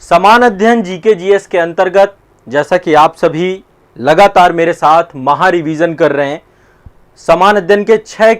समान अध्ययन GK GS के अंतर्गत जैसा कि आप सभी लगातार मेरे साथ महा रिवीजन कर रहे हैं, समान अध्ययन के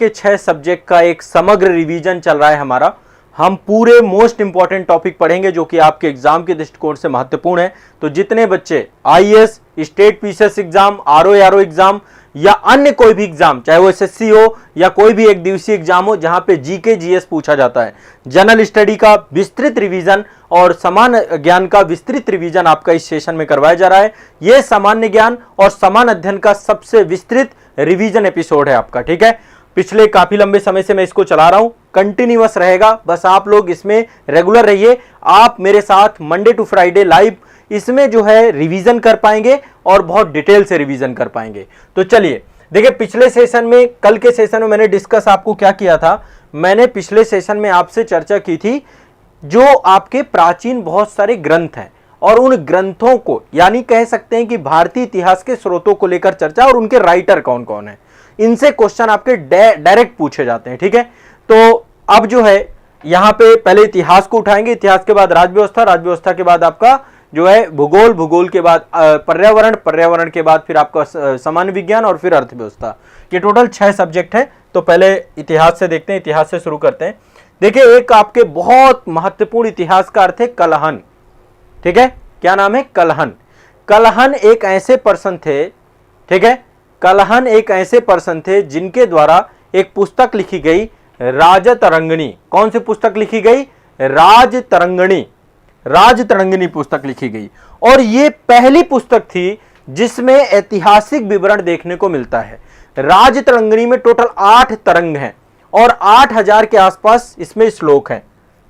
6 सब्जेक्ट का एक समग्र रिवीजन चल रहा है हमारा। हम पूरे मोस्ट इंपॉर्टेंट टॉपिक पढ़ेंगे जो कि आपके एग्जाम के दृष्टिकोण से महत्वपूर्ण है। तो जितने बच्चे IAS, state PCS exam, RO exam या अन्य कोई भी एग्जाम, चाहे वो एसएससी हो या कोई भी एक दिवसीय एग्जाम हो जहां पे जीके जीएस पूछा जाता है, जनरल स्टडी का विस्तृत रिवीजन और समान ज्ञान का विस्तृत रिवीजन आपका इस सेशन में करवाया जा रहा है। यह सामान्य ज्ञान और समान अध्ययन का सबसे विस्तृत रिवीजन एपिसोड है आपका, ठीक है। पिछले काफी लंबे समय से मैं इसको चला रहा हूं, कंटिन्यूअस रहेगा, बस आप लोग इसमें रेगुलर रहिए। आप मेरे साथ मंडे टू फ्राइडे लाइव इसमें जो है रिवीजन कर पाएंगे और बहुत डिटेल से रिवीजन कर पाएंगे। तो चलिए देखिए, पिछले सेशन में, कल के सेशन में मैंने डिस्कस आपको क्या किया था। मैंने पिछले सेशन में आपसे चर्चा की थी जो आपके प्राचीन बहुत सारे ग्रंथ हैं और उन ग्रंथों को, यानी कह सकते हैं कि भारतीय इतिहास के स्रोतों को लेकर चर्चा और उनके राइटर कौन कौन है, इनसे क्वेश्चन आपके डायरेक्ट पूछे जाते हैं, ठीक है। तो अब जो है यहां पे पहले इतिहास को उठाएंगे, इतिहास के बाद राजव्यवस्था, राजव्यवस्था के बाद आपका जो है भूगोल, भूगोल के बाद पर्यावरण, पर्यावरण के बाद फिर आपका सामान्य विज्ञान और फिर अर्थव्यवस्था। ये टोटल 6 सब्जेक्ट है। तो पहले इतिहास से देखते हैं, इतिहास से शुरू करते हैं। देखिए, एक आपके बहुत महत्वपूर्ण इतिहास का अर्थ है कलहन, ठीक है। क्या नाम है? कलहन। कलहन एक ऐसे पर्सन थे, ठीक है, कलहन एक ऐसे पर्सन थे जिनके द्वारा एक पुस्तक लिखी गई, राजतरंगिणी। कौन सी पुस्तक लिखी गई? राजतरंगिणी। राजतरंगिणी पुस्तक लिखी गई और ये पहली पुस्तक थी जिसमें ऐतिहासिक विवरण देखने को मिलता है। राजतरंगिणी में टोटल 8 तरंग हैं और 8000 के आसपास इसमें श्लोक हैं,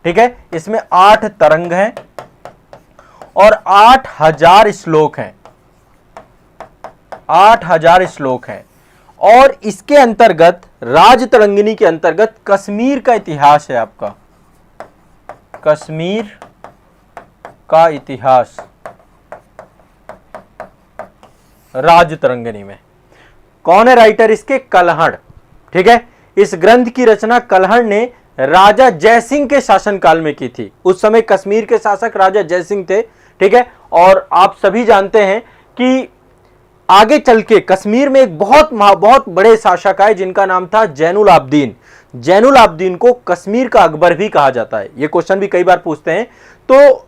ठीक है। इसमें 8 तरंग हैं और 8000 श्लोक हैं, 8000 श्लोक हैं। और इसके अंतर्गत, राजतरंगिणी के अंतर्गत कश्मीर का इतिहास है आपका, कश्मीर का इतिहास राजतरंगिणी में। कौन है राइटर इसके? कलहण, ठीक है। इस ग्रंथ की रचना कलहण ने राजा जयसिंह के शासनकाल में की थी। उस समय कश्मीर के शासक राजा जयसिंह थे, ठीक है। और आप सभी जानते हैं कि आगे चल के कश्मीर में एक बहुत बड़े शासक आए जिनका नाम था जैनुल आबदीन। जैनुल आबदीन को कश्मीर का अकबर भी कहा जाता है। ये क्वेश्चन भी कई बार पूछते हैं। तो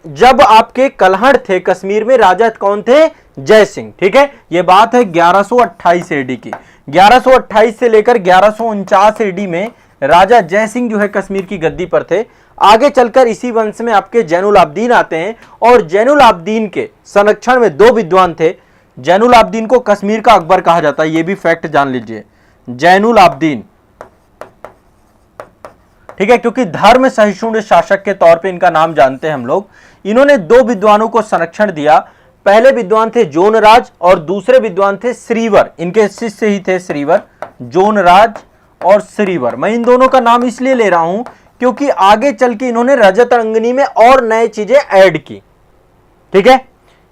जब आपके कलहण थे कश्मीर में, राजा कौन थे? जयसिंह, ठीक है। ये बात है 1128 एडी की। 1128 से लेकर 1149 एडी में राजा जयसिंह जो है कश्मीर की गद्दी पर थे। आगे चलकर इसी वंश में आपके जैनुल आबदीन आते हैं और जैनुल आबदीन के संरक्षण में 2 विद्वान थे। जैनुल आबदीन को कश्मीर का अकबर कहा जाता है, ये भी फैक्ट जान लीजिए। जैनुल आबदीन, ठीक है, क्योंकि धर्म सहिष्णु शासक के तौर पे इनका नाम जानते हैं हम लोग। इन्होंने 2 विद्वानों को संरक्षण दिया। पहले विद्वान थे जोनराज और दूसरे विद्वान थे श्रीवर। इनके शिष्य ही थे श्रीवर, जोनराज और श्रीवर। मैं इन दोनों का नाम इसलिए ले रहा हूं क्योंकि आगे चल के इन्होंने राजतरंगिणी में और नए चीजें ऐड की, ठीक है।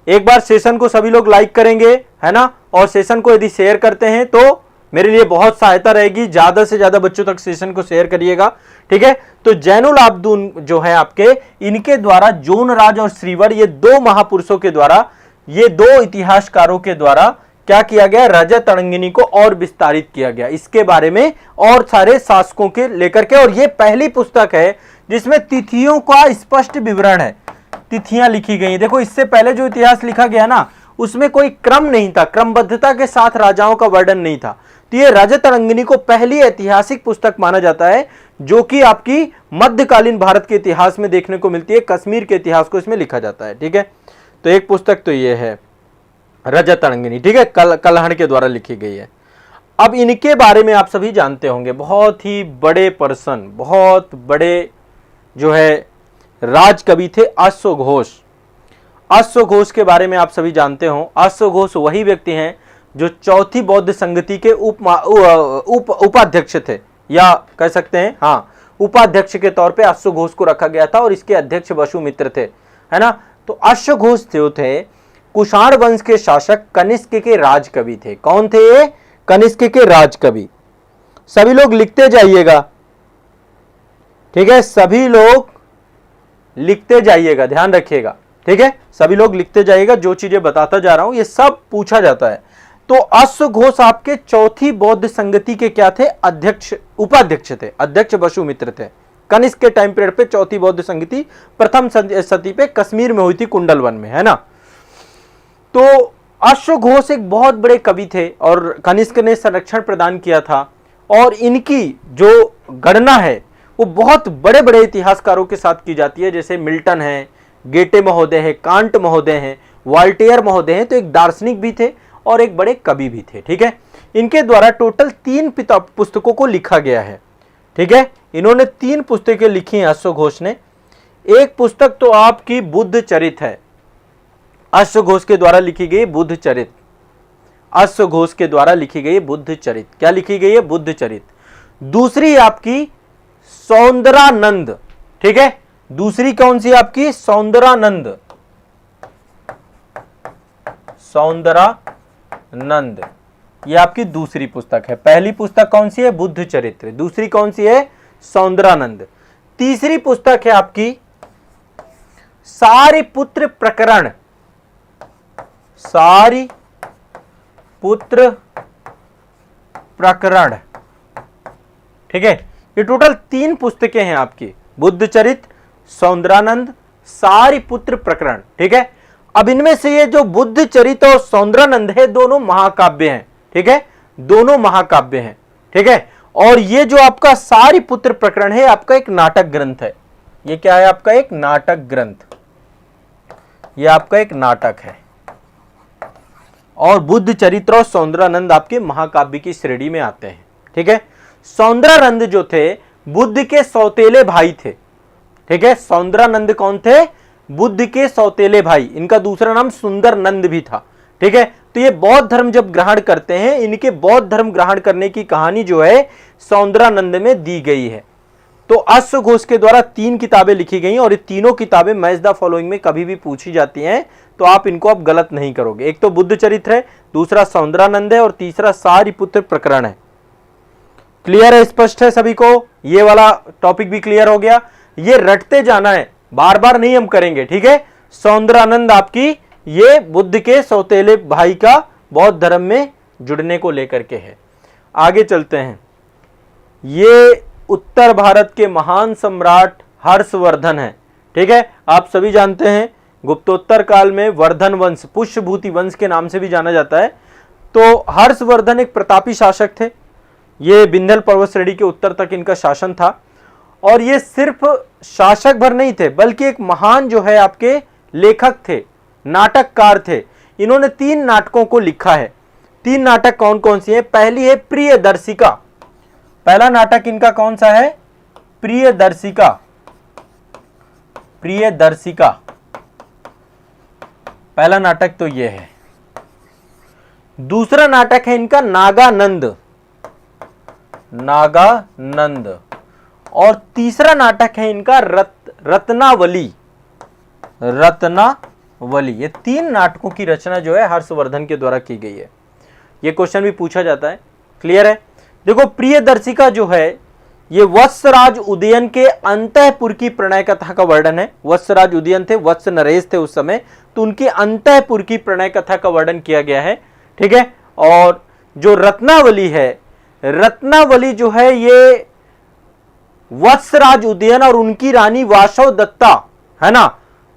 एक बार सेशन को सभी लोग लाइक करेंगे, है ना, और सेशन को यदि शेयर करते हैं तो मेरे लिए बहुत सहायता रहेगी। ज्यादा से ज्यादा बच्चों तक सेशन को शेयर करिएगा, ठीक है। तो जैनुल आबदीन जो है आपके, इनके द्वारा जोनराज और श्रीवर, ये 2 महापुरुषों के द्वारा, ये 2 इतिहासकारों के द्वारा क्या किया गया? राजतरंगिणी को और विस्तारित किया गया, इसके बारे में और सारे शासकों के लेकर के। और ये पहली पुस्तक है जिसमें तिथियों का स्पष्ट विवरण है, तिथियां लिखी गई। देखो, इससे पहले जो इतिहास लिखा गया ना, उसमें कोई क्रम नहीं था, क्रमबद्धता के साथ राजाओं का वर्णन नहीं था। तो ये राजतरंगिणी को पहली ऐतिहासिक पुस्तक माना जाता है जो कि आपकी मध्यकालीन भारत के इतिहास में देखने को मिलती है। कश्मीर के इतिहास को इसमें लिखा जाता है, ठीक है। तो एक पुस्तक तो ये है राजतरंगिणी, ठीक है, कलहण के द्वारा लिखी गई है। अब इनके बारे में आप सभी जानते होंगे, बहुत ही बड़े पर्सन, बहुत बड़े जो है राजकवि थे अश्वघोष। अश्वघोष के बारे में आप सभी जानते हो। अश्वघोष वही व्यक्ति हैं जो चौथी बौद्ध संगति के उपाध्यक्ष थे, या कह सकते हैं हाँ, उपाध्यक्ष के तौर पे अश्वघोष को रखा गया था और इसके अध्यक्ष वसुमित्र थे, है ना। तो अश्वघोष जो थे कुषाण वंश के शासक कनिष्क के राजकवि थे। कौन थे ये? कनिष्क के राजकवि। सभी लोग लिखते जाइएगा, ठीक है, सभी लोग लिखते जाइएगा, ध्यान रखिएगा, ठीक है, सभी लोग लिखते जाइएगा, जो चीजें बताता जा रहा हूं ये सब पूछा जाता है। तो अश्वघोष आपके चौथी बौद्ध संगति के क्या थे? अध्यक्ष, उपाध्यक्ष थे। अध्यक्ष वसुमित्र थे। कनिष्क के टाइम पीरियड पे चौथी बौद्ध संगति प्रथम सदी पे कश्मीर में हुई थी, कुंडलवन में, है ना। तो अश्वघोष एक बहुत बड़े कवि थे और कनिष्क ने संरक्षण प्रदान किया था, और इनकी जो गणना है वो बहुत बड़े बड़े इतिहासकारों के साथ की जाती है, जैसे मिल्टन है, गेटे महोदय है, कांट महोदय हैं, वाल्टेयर महोदय हैं। तो एक दार्शनिक भी थे और एक बड़े कवि भी थे, ठीक है। इनके द्वारा टोटल 3 पुस्तकों को लिखा गया है, ठीक है। इन्होंने 3 पुस्तकें लिखी हैं अश्वघोष ने। एक पुस्तक तो आपकी बुद्ध चरित है, अश्वघोष के द्वारा लिखी गई बुद्ध चरित, अश्वघोष के द्वारा लिखी गई बुद्ध चरित। क्या लिखी गई है? बुद्ध चरित। दूसरी आपकी सौंदरानंद, ठीक है। दूसरी कौन सी आपकी? सौंदरानंद, सौंदरानंद, ये आपकी दूसरी पुस्तक है। पहली पुस्तक कौन सी है? बुद्ध चरित्र। दूसरी कौन सी है? सौंदरानंद। तीसरी पुस्तक है आपकी सारिपुत्र प्रकरण, सारिपुत्र प्रकरण, ठीक है। ये टोटल 3 पुस्तकें हैं आपकी, बुद्ध चरित, सौंदरानंद, सारिपुत्र प्रकरण, ठीक है। अब इनमें से ये जो बुद्ध चरित और सौंदरानंद है, दोनों महाकाव्य हैं, ठीक है, दोनों महाकाव्य हैं, ठीक है। और ये जो आपका सारिपुत्र प्रकरण है आपका एक नाटक ग्रंथ है। ये क्या है? आपका एक नाटक ग्रंथ, ये आपका एक नाटक है। और बुद्ध चरित्र और सौंदरानंद आपके महाकाव्य की श्रेणी में आते हैं, ठीक है। सौंदरानंद जो थे बुद्ध के सौतेले भाई थे, ठीक है। सौंदरानंद कौन थे? बुद्ध के सौतेले भाई। इनका दूसरा नाम सुंदरनंद भी था, ठीक है। तो ये बौद्ध धर्म जब ग्रहण करते हैं, इनके बौद्ध धर्म ग्रहण करने की कहानी जो है सौंदरानंद में दी गई है। तो अश्वघोष के द्वारा 3 किताबें लिखी गई और ये तीनों किताबें मैच द फॉलोइंग में कभी भी पूछी जाती हैं, तो आप इनको अब गलत नहीं करोगे। एक तो बुद्ध चरित्र है, दूसरा सौंदरानंद है और तीसरा सारिपुत्र प्रकरण है। क्लियर है? स्पष्ट है सभी को? ये वाला टॉपिक भी क्लियर हो गया। ये रटते जाना है, बार बार नहीं हम करेंगे, ठीक है। सौंदरानंद आपकी ये बुद्ध के सौतेले भाई का बौद्ध धर्म में जुड़ने को लेकर के है। आगे चलते हैं। ये उत्तर भारत के महान सम्राट हर्षवर्धन है, ठीक है। आप सभी जानते हैं गुप्तोत्तर काल में वर्धन वंश, पुष्यभूति वंश के नाम से भी जाना जाता है। तो हर्षवर्धन एक प्रतापी शासक थे। ये विंध्य पर्वत श्रेणी के उत्तर तक इनका शासन था, और ये सिर्फ शासक भर नहीं थे बल्कि एक महान जो है आपके लेखक थे, नाटककार थे। इन्होंने 3 नाटकों को लिखा है। 3 नाटक कौन कौन सी है? पहली है प्रियदर्शिका। पहला नाटक इनका कौन सा है? प्रियदर्शिका, प्रियदर्शिका पहला नाटक तो ये है। दूसरा नाटक है इनका नागानंद, नागानंद। और तीसरा नाटक है इनका रत्नावली, रत्नावली। ये 3 नाटकों की रचना जो है हर्षवर्धन के द्वारा की गई है। ये क्वेश्चन भी पूछा जाता है। क्लियर है? देखो, प्रियदर्शिका जो है ये वत्सराज उदयन के अंतःपुर की प्रणय कथा का वर्णन है। वत्सराज उदयन थे, वत्स नरेश थे उस समय, तो उनकी अंतःपुर की प्रणय कथा का वर्णन किया गया है, ठीक है। और जो रत्नावली है, रत्नावली जो है ये वत्सराज उदयन और उनकी रानी वासव दत्ता, है ना,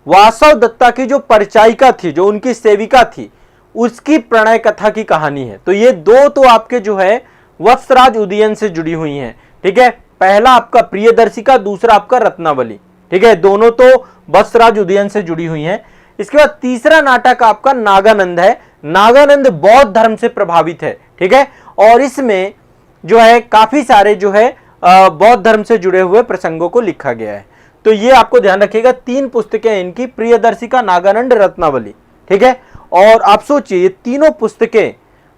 वासव दत्ता की जो परिचायिका थी, जो उनकी सेविका थी, उसकी प्रणय कथा की कहानी है। तो ये 2 तो आपके जो है वत्सराज उदयन से जुड़ी हुई हैं, ठीक है। पहला आपका प्रियदर्शिका, दूसरा आपका रत्नावली, ठीक है। दोनों तो वत्सराज उदयन से जुड़ी हुई हैं। इसके बाद तीसरा नाटक आपका नागानंद है। नागानंद बौद्ध धर्म से प्रभावित है, ठीक है। और इसमें जो है काफी सारे जो है बौद्ध धर्म से जुड़े हुए प्रसंगों को लिखा गया है। तो ये आपको ध्यान रखिएगा, 3 पुस्तकें इनकी, प्रियदर्शिका, नागानंद, रत्नावली, ठीक है। और आप सोचिए ये तीनों पुस्तकें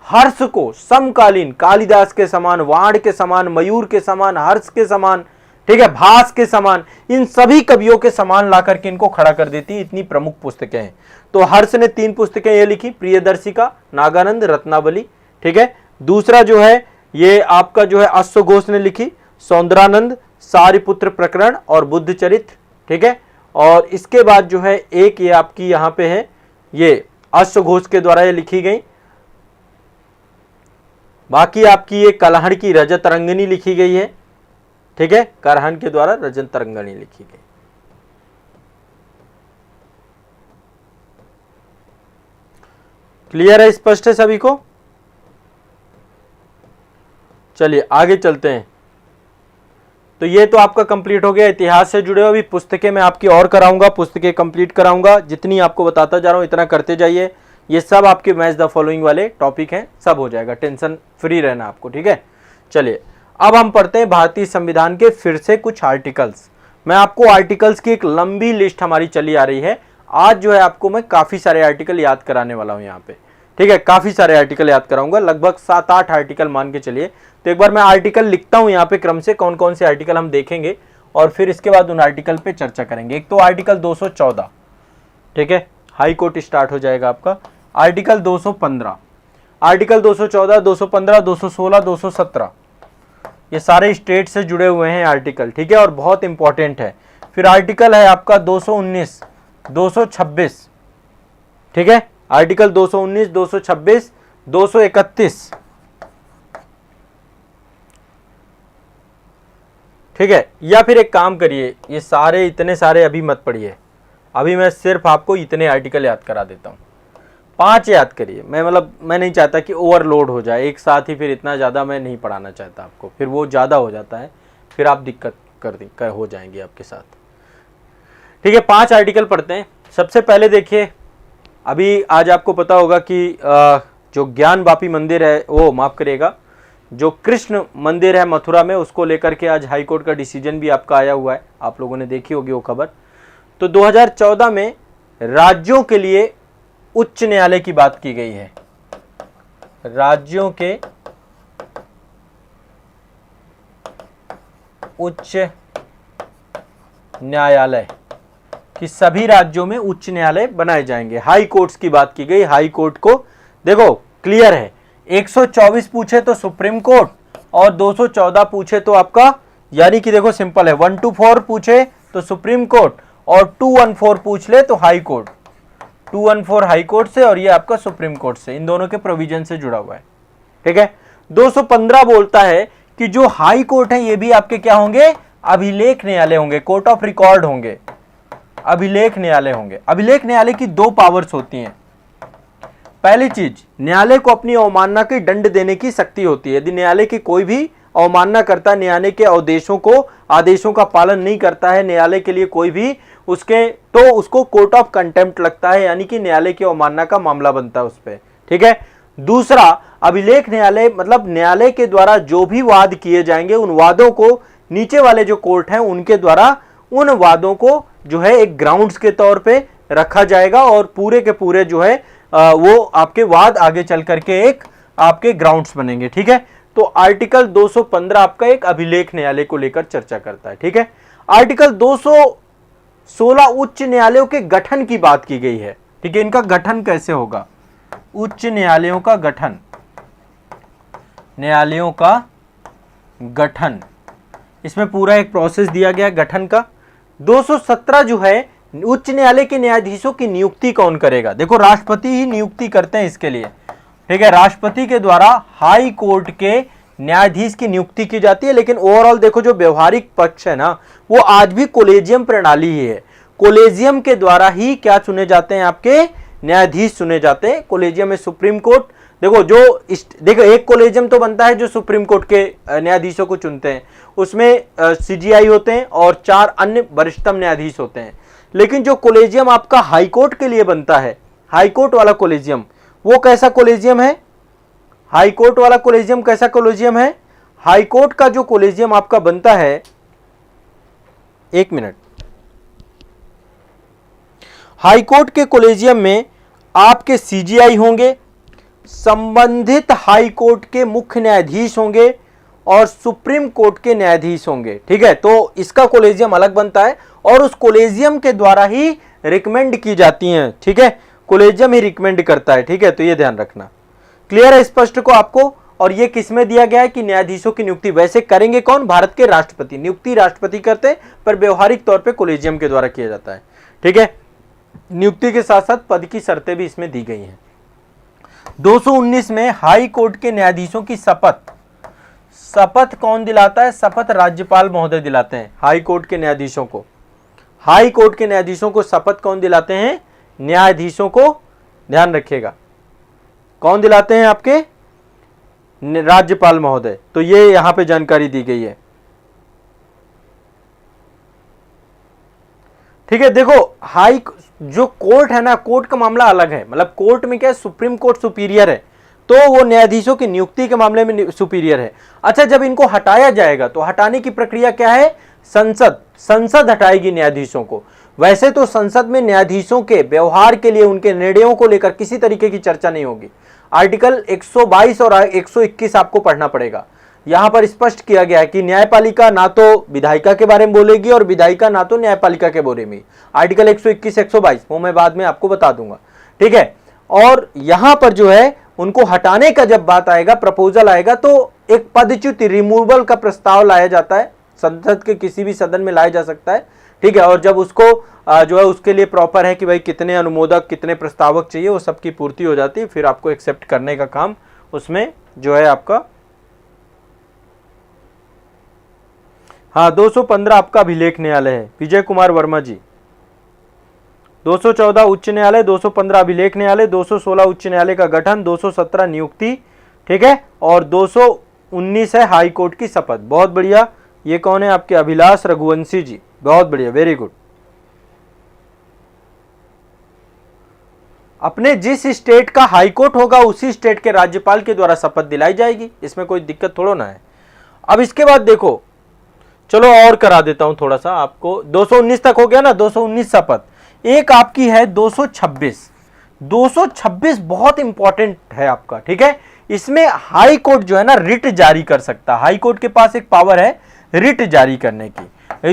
हर्ष को समकालीन कालिदास के समान, वाण के समान, मयूर के समान, हर्ष के समान, ठीक है, भास के समान, इन सभी कवियों के समान ला करके इनको खड़ा कर देती, इतनी प्रमुख पुस्तकें हैं। तो हर्ष ने 3 पुस्तकें ये लिखी, प्रियदर्शिका, नागानंद, रत्नावली, ठीक है। दूसरा जो है ये आपका जो है अश्वघोष ने लिखी, सौंदरानंद, सारिपुत्र प्रकरण और बुद्ध चरित्र, ठीक है। और इसके बाद जो है एक ये आपकी यहां पे है, ये अश्वघोष के द्वारा ये लिखी गई। बाकी आपकी ये कलहड़ की रजत रंगनी लिखी गई है, ठीक है, करहन के द्वारा रजत रंगनी लिखी गई। क्लियर है, स्पष्ट है सभी को? चलिए आगे चलते हैं। तो ये तो आपका कंप्लीट हो गया इतिहास से जुड़े हुए। अभी पुस्तकें मैं आपकी और कराऊंगा, पुस्तकें कंप्लीट कराऊंगा, जितनी आपको बताता जा रहा हूं इतना करते जाइए। ये सब आपके मैच द फॉलोइंग वाले टॉपिक हैं, सब हो जाएगा, टेंशन फ्री रहना आपको, ठीक है। चलिए अब हम पढ़ते हैं भारतीय संविधान के फिर से कुछ आर्टिकल्स। मैं आपको आर्टिकल्स की एक लंबी लिस्ट हमारी चली आ रही है। आज जो है आपको मैं काफी सारे आर्टिकल याद कराने वाला हूं यहाँ पे, ठीक है, काफी सारे आर्टिकल याद कराऊंगा, लगभग 7-8 आर्टिकल मान के चलिए। तो एक बार मैं आर्टिकल लिखता हूं यहाँ पे क्रम से, कौन कौन से आर्टिकल हम देखेंगे और फिर इसके बाद उन आर्टिकल पे चर्चा करेंगे। एक तो आर्टिकल 214, ठीक है, हाई कोर्ट स्टार्ट हो जाएगा आपका। आर्टिकल 215, आर्टिकल 214, 215, 216, 217, ये सारे स्टेट से जुड़े हुए हैं आर्टिकल, ठीक है, और बहुत इंपॉर्टेंट है। फिर आर्टिकल है आपका 219, 226, ठीक है, आर्टिकल 219, 226, 231, ठीक है। या फिर एक काम करिए, ये सारे इतने सारे अभी मत पढ़िए, अभी मैं सिर्फ आपको इतने आर्टिकल याद करा देता हूं। 5 याद करिए, मैं नहीं चाहता कि ओवरलोड हो जाए एक साथ ही, फिर इतना ज़्यादा मैं नहीं पढ़ाना चाहता आपको, फिर वो ज़्यादा हो जाता है, फिर आप दिक्कत हो जाएंगे आपके साथ, ठीक है। 5 आर्टिकल पढ़ते हैं। सबसे पहले देखिए, अभी आज आपको पता होगा कि जो ज्ञान वापी मंदिर है, वो माफ करिएगा, जो कृष्ण मंदिर है मथुरा में, उसको लेकर के आज हाई कोर्ट का डिसीजन भी आपका आया हुआ है, आप लोगों ने देखी होगी वो खबर। तो 2014 में राज्यों के लिए उच्च न्यायालय की बात की गई है, राज्यों के उच्च न्यायालय कि सभी राज्यों में उच्च न्यायालय बनाए जाएंगे। हाई कोर्ट्स की बात की गई। हाई कोर्ट को देखो क्लियर है, 124 पूछे तो सुप्रीम कोर्ट और 214 पूछे तो आपका, यानी कि देखो सिंपल है, 124 पूछे तो सुप्रीम कोर्ट और 214 पूछ ले तो हाई कोर्ट। 214 हाई कोर्ट से और ये आपका सुप्रीम कोर्ट से, इन दोनों के प्रोविजन से जुड़ा हुआ है, ठीक है। 215 बोलता है कि जो हाई कोर्ट है ये भी आपके क्या होंगे, अभिलेख न्यायालय होंगे, कोर्ट ऑफ रिकॉर्ड होंगे, अभिलेख न्यायालय होंगे। अभिलेख न्यायालय की 2 पावर्स होती हैं। पहली चीज, न्यायालय को अपनी अवमानना की दंड देने की शक्ति होती है। यदि न्यायालय की कोई भी अवमानना करता है, न्यायालय के आदेशों का पालन नहीं करता है न्यायालय के लिए कोई भी, तो उसको कोर्ट ऑफ कंटेम्प्ट लगता है, यानी कि न्यायालय की अवमानना का मामला बनता है उस पर, ठीक है। दूसरा, अभिलेख न्यायालय मतलब न्यायालय के द्वारा जो भी वाद किए जाएंगे, उन वादों को नीचे वाले जो कोर्ट हैं उनके द्वारा उन वादों को जो है एक ग्राउंड्स के तौर पे रखा जाएगा और पूरे के पूरे जो है वो आपके वाद आगे चल करके एक आपके ग्राउंड्स बनेंगे, ठीक है। तो आर्टिकल 215 आपका एक अभिलेख न्यायालय को लेकर चर्चा करता है, ठीक है। आर्टिकल 216 उच्च न्यायालयों के गठन की बात की गई है, ठीक है। इनका गठन कैसे होगा, उच्च न्यायालयों का गठन, न्यायालयों का गठन, इसमें पूरा एक प्रोसेस दिया गया गठन का। 217 जो है, उच्च न्यायालय के न्यायाधीशों की नियुक्ति कौन करेगा। देखो राष्ट्रपति ही नियुक्ति करते हैं इसके लिए, ठीक है। राष्ट्रपति के द्वारा हाई कोर्ट के न्यायाधीश की नियुक्ति की जाती है, लेकिन ओवरऑल देखो जो व्यवहारिक पक्ष है ना, वो आज भी कोलेजियम प्रणाली ही है। कोलेजियम के द्वारा ही क्या चुने जाते हैं, आपके न्यायाधीश चुने जाते हैं। कोलेजियम में सुप्रीम कोर्ट, देखो एक कोलेजियम तो बनता है जो सुप्रीम कोर्ट के न्यायाधीशों को चुनते हैं, उसमें सीजीआई होते हैं और 4 अन्य वरिष्ठतम न्यायाधीश होते हैं। लेकिन जो कोलेजियम आपका हाई कोर्ट के लिए बनता है, हाई कोर्ट वाला कोलेजियम, वो कैसा कोलेजियम है, हाई कोर्ट वाला कोलेजियम कैसा कोलेजियम है, हाई कोर्ट का जो कोलेजियम आपका बनता है, एक मिनट, हाई कोर्ट के कोलेजियम में आपके सीजीआई होंगे, संबंधित हाई कोर्ट के मुख्य न्यायाधीश होंगे और सुप्रीम कोर्ट के न्यायाधीश होंगे, ठीक है। तो इसका कोलेजियम अलग बनता है और उस कोलेजियम के द्वारा ही रिकमेंड की जाती हैं, ठीक है। कोलेजियम ही रिकमेंड करता है, ठीक है। तो ये ध्यान रखना, क्लियर है, स्पष्ट को आपको। और ये किसमें दिया गया है कि न्यायाधीशों की नियुक्ति वैसे करेंगे कौन, भारत के राष्ट्रपति। नियुक्ति राष्ट्रपति करते हैं पर व्यवहारिक तौर पे कोलेजियम के द्वारा किया जाता है। ठीक है, नियुक्ति के साथ साथ पद की शर्तें भी इसमें दी गई हैं। 219 में हाई कोर्ट के न्यायाधीशों की शपथ कौन दिलाता है? शपथ राज्यपाल महोदय दिलाते हैं हाई कोर्ट के न्यायाधीशों को। हाई कोर्ट के न्यायाधीशों को शपथ कौन दिलाते हैं? न्यायाधीशों को, ध्यान रखिएगा, कौन दिलाते हैं? आपके राज्यपाल महोदय। तो ये यहां पे जानकारी दी गई है। ठीक है, देखो हाई जो कोर्ट है ना, कोर्ट का मामला अलग है। मतलब कोर्ट में क्या है, सुप्रीम कोर्ट सुपीरियर है, तो वो न्यायाधीशों की नियुक्ति के मामले में सुपीरियर है। अच्छा, जब इनको हटाया जाएगा तो हटाने की प्रक्रिया क्या है? संसद हटाएगी न्यायाधीशों को। वैसे तो संसद में न्यायाधीशों के व्यवहार के लिए, उनके निर्णयों को लेकर किसी तरीके की चर्चा नहीं होगी। आर्टिकल 122 और 121 आपको पढ़ना पड़ेगा। यहां पर स्पष्ट किया गया है कि न्यायपालिका ना तो विधायिका के बारे में बोलेगी और विधायिका ना तो न्यायपालिका के बारे में। आर्टिकल 121 122 वो मैं बाद में आपको बता दूंगा। ठीक है, और यहां पर जो है उनको हटाने का जब बात आएगा, प्रपोजल आएगा, तो एक पदच्युति रिमूवल का प्रस्ताव लाया जाता है। संसद के किसी भी सदन में लाया जा सकता है। ठीक है, और जब उसको जो है उसके लिए प्रॉपर है कि भाई कितने अनुमोदक, कितने प्रस्तावक चाहिए, वो सबकी पूर्ति हो जाती है, फिर आपको एक्सेप्ट करने का काम उसमें जो है आपका। हाँ, 215 आपका अभिलेख न्यायालय है, विजय कुमार वर्मा जी। 214 उच्च न्यायालय, 215 अभिलेख न्यायालय, 216 उच्च न्यायालय का गठन, 217 नियुक्ति। ठीक है, और 219 है हाई कोर्ट की शपथ। बहुत बढ़िया। ये कौन है? आपके अभिलाष रघुवंशी जी। बहुत बढ़िया, वेरी गुड। अपने जिस स्टेट का हाई कोर्ट होगा उसी स्टेट के राज्यपाल के द्वारा शपथ दिलाई जाएगी, इसमें कोई दिक्कत थोड़ा ना है। अब इसके बाद देखो, चलो और करा देता हूं थोड़ा सा आपको। 219 तक हो गया ना, 219 शपथ। एक आपकी है 226। 226 बहुत इंपॉर्टेंट है आपका। ठीक है, इसमें हाई कोर्ट जो है ना रिट जारी कर सकता है। हाई कोर्ट के पास एक पावर है रिट जारी करने की।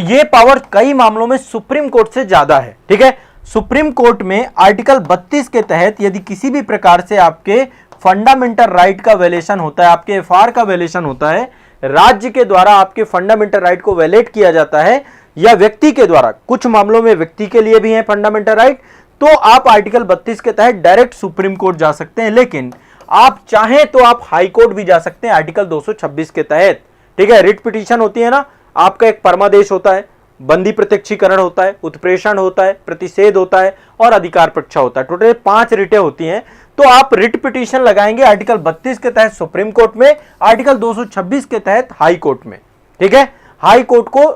ये पावर कई मामलों में सुप्रीम कोर्ट से ज्यादा है। ठीक है, सुप्रीम कोर्ट में आर्टिकल 32 के तहत यदि किसी भी प्रकार से आपके फंडामेंटल राइट का वायलेशन होता है, आपके एफआर का वायलेशन होता है, राज्य के द्वारा आपके फंडामेंटल राइट को वायलेट किया जाता है, या व्यक्ति के द्वारा, कुछ मामलों में व्यक्ति के लिए भी है फंडामेंटल राइट, तो आप आर्टिकल 32 के तहत डायरेक्ट सुप्रीम कोर्ट जा सकते हैं। लेकिन आप चाहें तो आप हाई कोर्ट भी जा सकते हैं आर्टिकल 226 के तहत। ठीक है, रिट पिटीशन होती है ना, आपका एक परमादेश होता है, बंदी प्रत्यक्षीकरण होता है, उत्प्रेषण होता है, प्रतिषेध होता है और अधिकार परीक्षा होता है। टोटल 5 रिटें होती हैं। तो आप रिट पिटीशन लगाएंगे आर्टिकल 32 के तहत सुप्रीम कोर्ट में, आर्टिकल 226 के तहत हाई कोर्ट में। ठीक है, हाई कोर्ट को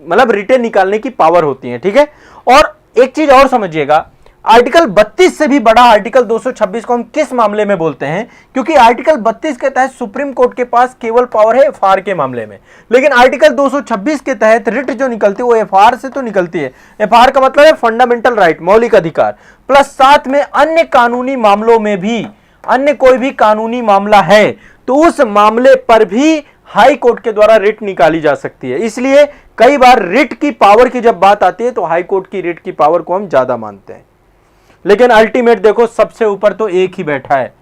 मतलब रिटें निकालने की पावर होती है। ठीक है, और एक चीज और समझिएगा, आर्टिकल 32 से भी बड़ा आर्टिकल 226 को हम किस मामले में बोलते हैं? क्योंकि आर्टिकल 32 के तहत सुप्रीम कोर्ट के पास केवल पावर है एफआर के मामले में, लेकिन आर्टिकल 226 के तहत रिट जो निकलती है वो एफआर से तो निकलती है। एफआर का मतलब है फंडामेंटल राइट, मौलिक अधिकार, प्लस साथ में अन्य कानूनी मामलों में भी, अन्य कोई भी कानूनी मामला है तो उस मामले पर भी हाई कोर्ट के द्वारा रिट निकाली जा सकती है। इसलिए कई बार रिट की पावर की जब बात आती है तो हाई कोर्ट की रिट की पावर को हम ज्यादा मानते हैं। लेकिन अल्टीमेट देखो, सबसे ऊपर तो एक ही बैठा है,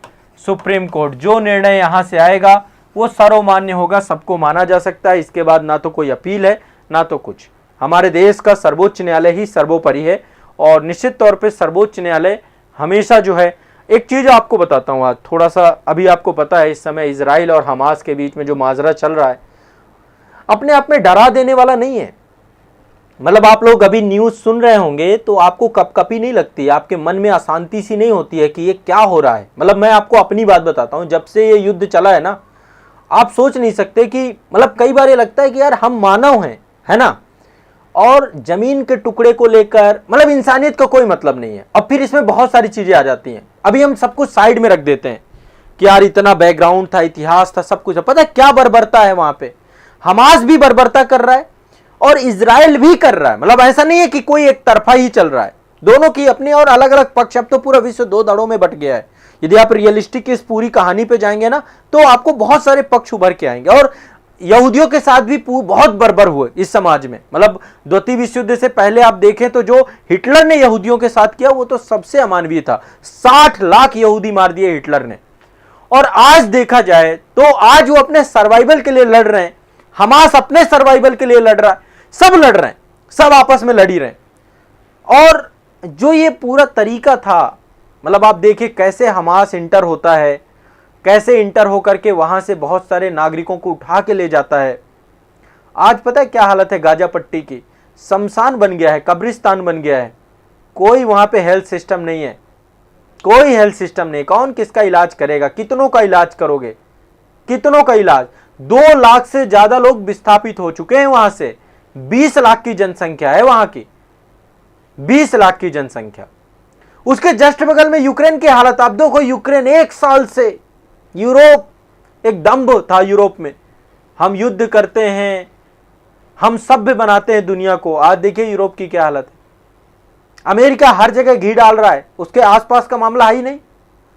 सुप्रीम कोर्ट। जो निर्णय यहां से आएगा वो सर्वमान्य होगा, सबको माना जा सकता है। इसके बाद ना तो कोई अपील है ना तो कुछ। हमारे देश का सर्वोच्च न्यायालय ही सर्वोपरि है, और निश्चित तौर पे सर्वोच्च न्यायालय हमेशा जो है, एक चीज आपको बताता हूं आज थोड़ा सा, अभी आपको पता है इस समय इजराइल और हमास के बीच में जो माजरा चल रहा है अपने आप में डरा देने वाला नहीं है। मतलब आप लोग अभी न्यूज सुन रहे होंगे तो आपको कपकपी नहीं लगती, आपके मन में अशांति सी नहीं होती है कि ये क्या हो रहा है। मतलब मैं आपको अपनी बात बताता हूं, जब से ये युद्ध चला है ना, आप सोच नहीं सकते कि, मतलब कई बार ये लगता है कि यार हम मानव हैं, है ना, और जमीन के टुकड़े को लेकर मतलब इंसानियत का कोई मतलब नहीं है। अब फिर इसमें बहुत सारी चीजें आ जाती हैं। अभी हम सब कुछ साइड में रख देते हैं कि यार इतना बैकग्राउंड था, इतिहास था, सब कुछ है। पता है क्या बर्बरता है वहां पे? हमास भी बर्बरता कर रहा है और इजराइल भी कर रहा है। मतलब ऐसा नहीं है कि कोई एक तरफा ही चल रहा है, दोनों की अपनी और अलग अलग पक्ष। अब तो पूरा विश्व 2 धड़ों में बट गया है। यदि आप रियलिस्टिक इस पूरी कहानी पे जाएंगे ना तो आपको बहुत सारे पक्ष उभर के आएंगे। और यहूदियों के साथ भी बहुत बर्बर हुए इस समाज में। मतलब द्वितीय विश्व युद्ध से पहले आप देखें तो जो हिटलर ने यहूदियों के साथ किया वो तो सबसे अमानवीय था। 60 लाख यहूदी मार दिए हिटलर ने। और आज देखा जाए तो आज वो अपने सर्वाइवल के लिए लड़ रहे हैं, हमास अपने सर्वाइवल के लिए लड़ रहा है, सब लड़ रहे हैं, सब आपस में लड़ ही रहे हैं। और जो ये पूरा तरीका था, मतलब आप देखिए कैसे हमास इंटर होता है, कैसे इंटर होकर के वहां से बहुत सारे नागरिकों को उठा के ले जाता है। आज पता है क्या हालत है गाजा पट्टी की, शमशान बन गया है, कब्रिस्तान बन गया है, कोई वहां पे हेल्थ सिस्टम नहीं है, कोई हेल्थ सिस्टम नहीं। कौन किसका इलाज करेगा, कितनों का इलाज करोगे, कितनों का इलाज। 2 लाख से ज्यादा लोग विस्थापित हो चुके हैं वहां से, 20 लाख की जनसंख्या है वहां की, 20 लाख की जनसंख्या। उसके जस्ट बगल में यूक्रेन की हालत आप देखो, यूक्रेन 1 साल से, यूरोप एक दम्भ था यूरोप में, हम युद्ध करते हैं, हम सभ्य बनाते हैं दुनिया को। आज देखिए यूरोप की क्या हालत है। अमेरिका हर जगह घी डाल रहा है, उसके आसपास का मामला है ही नहीं,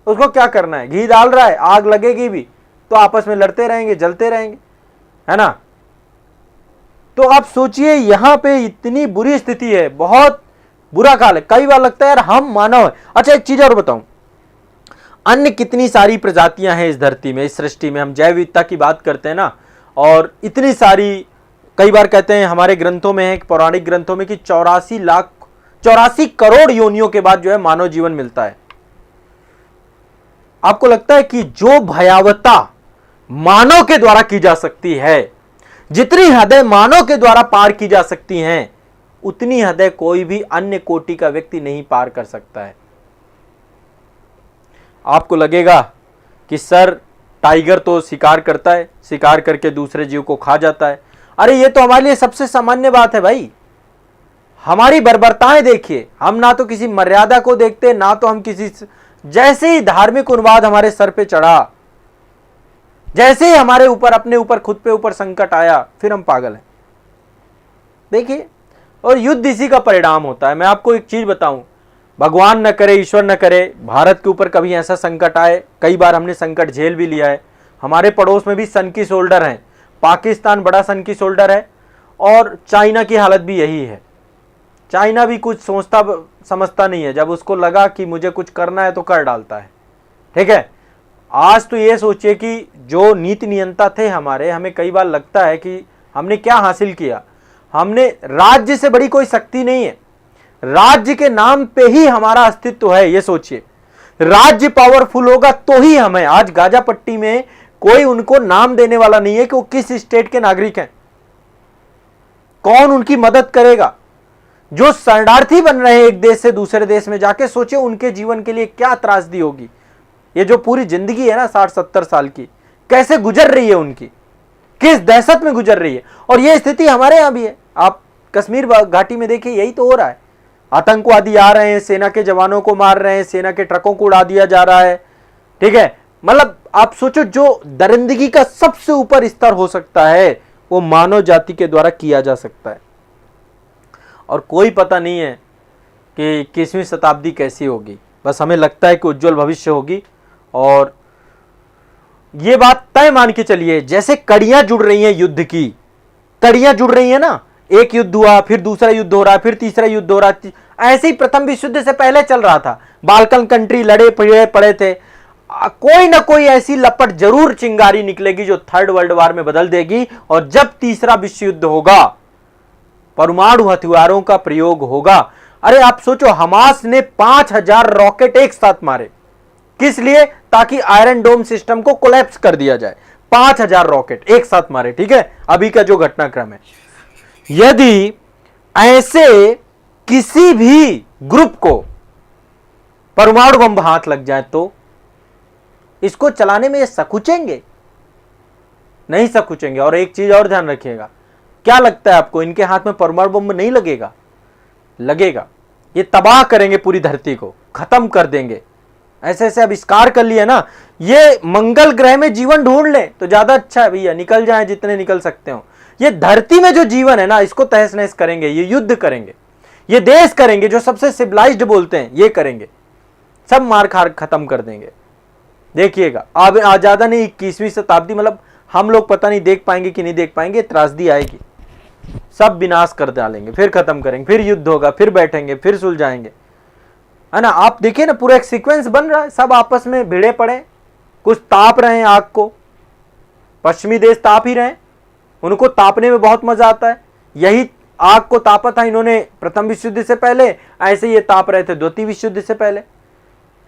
उसको क्या करना है, घी डाल रहा है, आग लगेगी भी तो आपस में लड़ते रहेंगे, जलते रहेंगे, है ना। तो आप सोचिए यहां पे इतनी बुरी स्थिति है, बहुत बुरा काल है। कई बार लगता है यार हम मानव है। अच्छा एक चीज और बताऊं, अन्य कितनी सारी प्रजातियां हैं इस धरती में, इस सृष्टि में। हम जैव विविधता की बात करते हैं ना, और इतनी सारी, कई बार कहते हैं हमारे ग्रंथों में है, पौराणिक ग्रंथों में कि 84 करोड़ योनियों के बाद जो है मानव जीवन मिलता है। आपको लगता है कि जो भयावहता मानव के द्वारा की जा सकती है, जितनी हदें मानव के द्वारा पार की जा सकती हैं, उतनी हदें कोई भी अन्य कोटि का व्यक्ति नहीं पार कर सकता है। आपको लगेगा कि सर टाइगर तो शिकार करता है, शिकार करके दूसरे जीव को खा जाता है। अरे ये तो हमारे लिए सबसे सामान्य बात है भाई। हमारी बर्बरताएं देखिए, हम ना तो किसी मर्यादा को देखते, ना तो हम किसी, जैसे ही धार्मिक उन्माद हमारे सर पे चढ़ा, जैसे ही हमारे ऊपर, अपने ऊपर, खुद पे ऊपर संकट आया, फिर हम पागल हैं। देखिए, और युद्ध इसी का परिणाम होता है। मैं आपको एक चीज बताऊं, भगवान न करे, ईश्वर न करे, भारत के ऊपर कभी ऐसा संकट आए। कई बार हमने संकट झेल भी लिया है। हमारे पड़ोस में भी सन की शोल्डर हैं, पाकिस्तान बड़ा सन की शोल्डर है, और चाइना की हालत भी यही है। चाइना भी कुछ सोचता समझता नहीं है, जब उसको लगा कि मुझे कुछ करना है तो कर डालता है। ठीक है, आज तो ये सोचिए कि जो नीति नियंता थे हमारे, हमें कई बार लगता है कि हमने क्या हासिल किया। हमने, राज्य से बड़ी कोई शक्ति नहीं है, राज्य के नाम पे ही हमारा अस्तित्व है। ये सोचिए, राज्य पावरफुल होगा तो ही हम हैं। आज गाजा पट्टी में कोई उनको नाम देने वाला नहीं है कि वो किस स्टेट के नागरिक हैं, कौन उनकी मदद करेगा। जो शरणार्थी बन रहे हैं एक देश से दूसरे देश में जाके, सोचिए उनके जीवन के लिए क्या त्रासदी होगी। ये जो पूरी जिंदगी है ना 60-70 साल की, कैसे गुजर रही है उनकी, किस दहशत में गुजर रही है। और ये स्थिति हमारे यहां भी है। आप कश्मीर घाटी में देखिए, यही तो हो रहा है। आतंकवादी आ रहे हैं, सेना के जवानों को मार रहे हैं, सेना के ट्रकों को उड़ा दिया जा रहा है। ठीक है, मतलब आप सोचो, जो दरिंदगी का सबसे ऊपर स्तर हो सकता है वो मानव जाति के द्वारा किया जा सकता है। और कोई पता नहीं है कि 21वीं शताब्दी कैसी होगी। बस हमें लगता है कि उज्जवल भविष्य होगी। और ये बात तय मान के चलिए, जैसे कड़ियां जुड़ रही हैं युद्ध की, कड़ियां जुड़ रही हैं ना, एक युद्ध हुआ, फिर दूसरा युद्ध हो रहा है, फिर तीसरा युद्ध हो रहा है। ऐसे ही प्रथम विश्व युद्ध से पहले चल रहा था। बाल्कन कंट्री लड़े पड़े थे। कोई ना कोई ऐसी लपट जरूर चिंगारी निकलेगी जो थर्ड वर्ल्ड वार में बदल देगी। और जब तीसरा विश्व युद्ध होगा, परमाणु हथियारों का प्रयोग होगा। अरे आप सोचो, हमास ने 5000 रॉकेट एक साथ मारे। किस लिए? ताकि आयरन डोम सिस्टम को कोलैप्स कर दिया जाए। 5000 रॉकेट एक साथ मारे। ठीक है, अभी का जो घटनाक्रम है। यदि ऐसे किसी भी ग्रुप को परमाणु बम हाथ लग जाए तो इसको चलाने में ये सकुचेंगे? नहीं सकुचेंगे। और एक चीज और ध्यान रखिएगा, क्या लगता है आपको, इनके हाथ में परमाणु बम नहीं लगेगा? लगेगा। ये तबाह करेंगे, पूरी धरती को खत्म कर देंगे। ऐसे ऐसे आविष्कार कर लिए ना, ये मंगल ग्रह में जीवन ढूंढ ले तो ज्यादा अच्छा है भैया, निकल जाए जितने निकल सकते हो। ये धरती में जो जीवन है ना, इसको तहस नहस करेंगे, ये युद्ध करेंगे, ये देश करेंगे जो सबसे सिविलाइज्ड बोलते हैं, ये करेंगे, सब मार खार खत्म कर देंगे। देखिएगा, अब ज्यादा नहीं, 21वीं शताब्दी, मतलब हम लोग पता नहीं देख पाएंगे कि नहीं देख पाएंगे, त्रासदी आएगी, सब विनाश कर डालेंगे, फिर खत्म करेंगे, फिर युद्ध होगा, फिर बैठेंगे, फिर सुलझाएंगे, है ना। आप देखिए ना, पूरा एक सीक्वेंस बन रहा है, सब आपस में भिड़े पड़े, कुछ ताप रहे हैं आग को, पश्चिमी देश ताप ही रहे हैं, उनको तापने में बहुत मजा आता है। यही आग को तापा था इन्होंने प्रथम विश्व युद्ध से पहले, ऐसे ये ताप रहे थे द्वितीय विश्व युद्ध से पहले।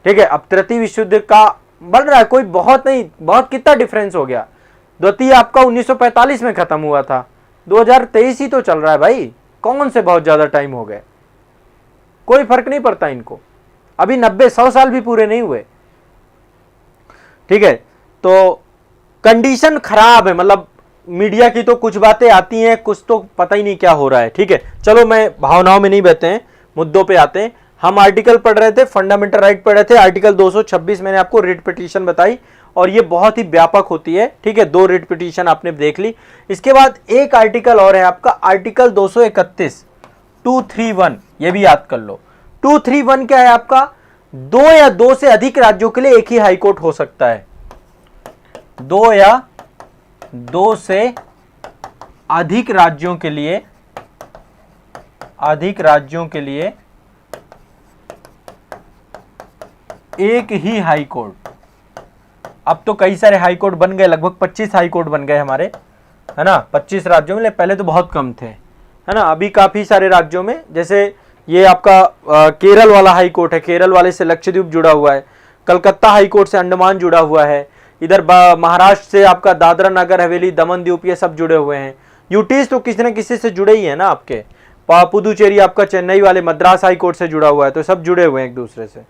ठीक है, अब तृतीय विश्व युद्ध का बढ़ रहा है, कोई बहुत नहीं, बहुत कितना डिफरेंस हो गया। द्वितीय आपका 1945 में खत्म हुआ था, 2023 ही तो चल रहा है भाई, कौन से बहुत ज्यादा टाइम हो गए, कोई फर्क नहीं पड़ता इनको, अभी 90-100 साल भी पूरे नहीं हुए। ठीक है, तो कंडीशन खराब है, मतलब मीडिया की तो कुछ बातें आती हैं, कुछ तो पता ही नहीं क्या हो रहा है। ठीक है, चलो मैं भावनाओं में नहीं बहते हैं, मुद्दों पे आते हैं। हम आर्टिकल पढ़ रहे थे, फंडामेंटल राइट पढ़ रहे थे, आर्टिकल 226 मैंने आपको रिट पिटीशन बताई, और ये बहुत ही व्यापक होती है। ठीक है, 2 रिट पिटीशन आपने देख ली। इसके बाद एक आर्टिकल और है आपका, आर्टिकल 231 231, ये भी याद कर लो। 231 क्या है आपका, 2 या 2 से अधिक राज्यों के लिए एक ही हाईकोर्ट हो सकता है। 2 या 2 से अधिक राज्यों के लिए एक ही हाई कोर्ट। अब तो कई सारे हाई कोर्ट बन गए, लगभग 25 हाई कोर्ट बन गए हमारे, है ना, 25 राज्यों में, पहले तो बहुत कम थे, है ना, अभी काफी सारे राज्यों में। जैसे ये आपका केरल वाला हाई कोर्ट है, केरल वाले से लक्षद्वीप जुड़ा हुआ है, कलकत्ता हाई कोर्ट से अंडमान जुड़ा हुआ है, इधर महाराष्ट्र से आपका दादरा नगर हवेली, दमन द्वीप, ये सब जुड़े हुए हैं। यूटीज तो किसी न किसी से जुड़े ही है ना आपके, पुदुचेरी आपका चेन्नई वाले मद्रास हाई कोर्ट से जुड़ा हुआ है, तो सब जुड़े हुए हैं एक दूसरे से।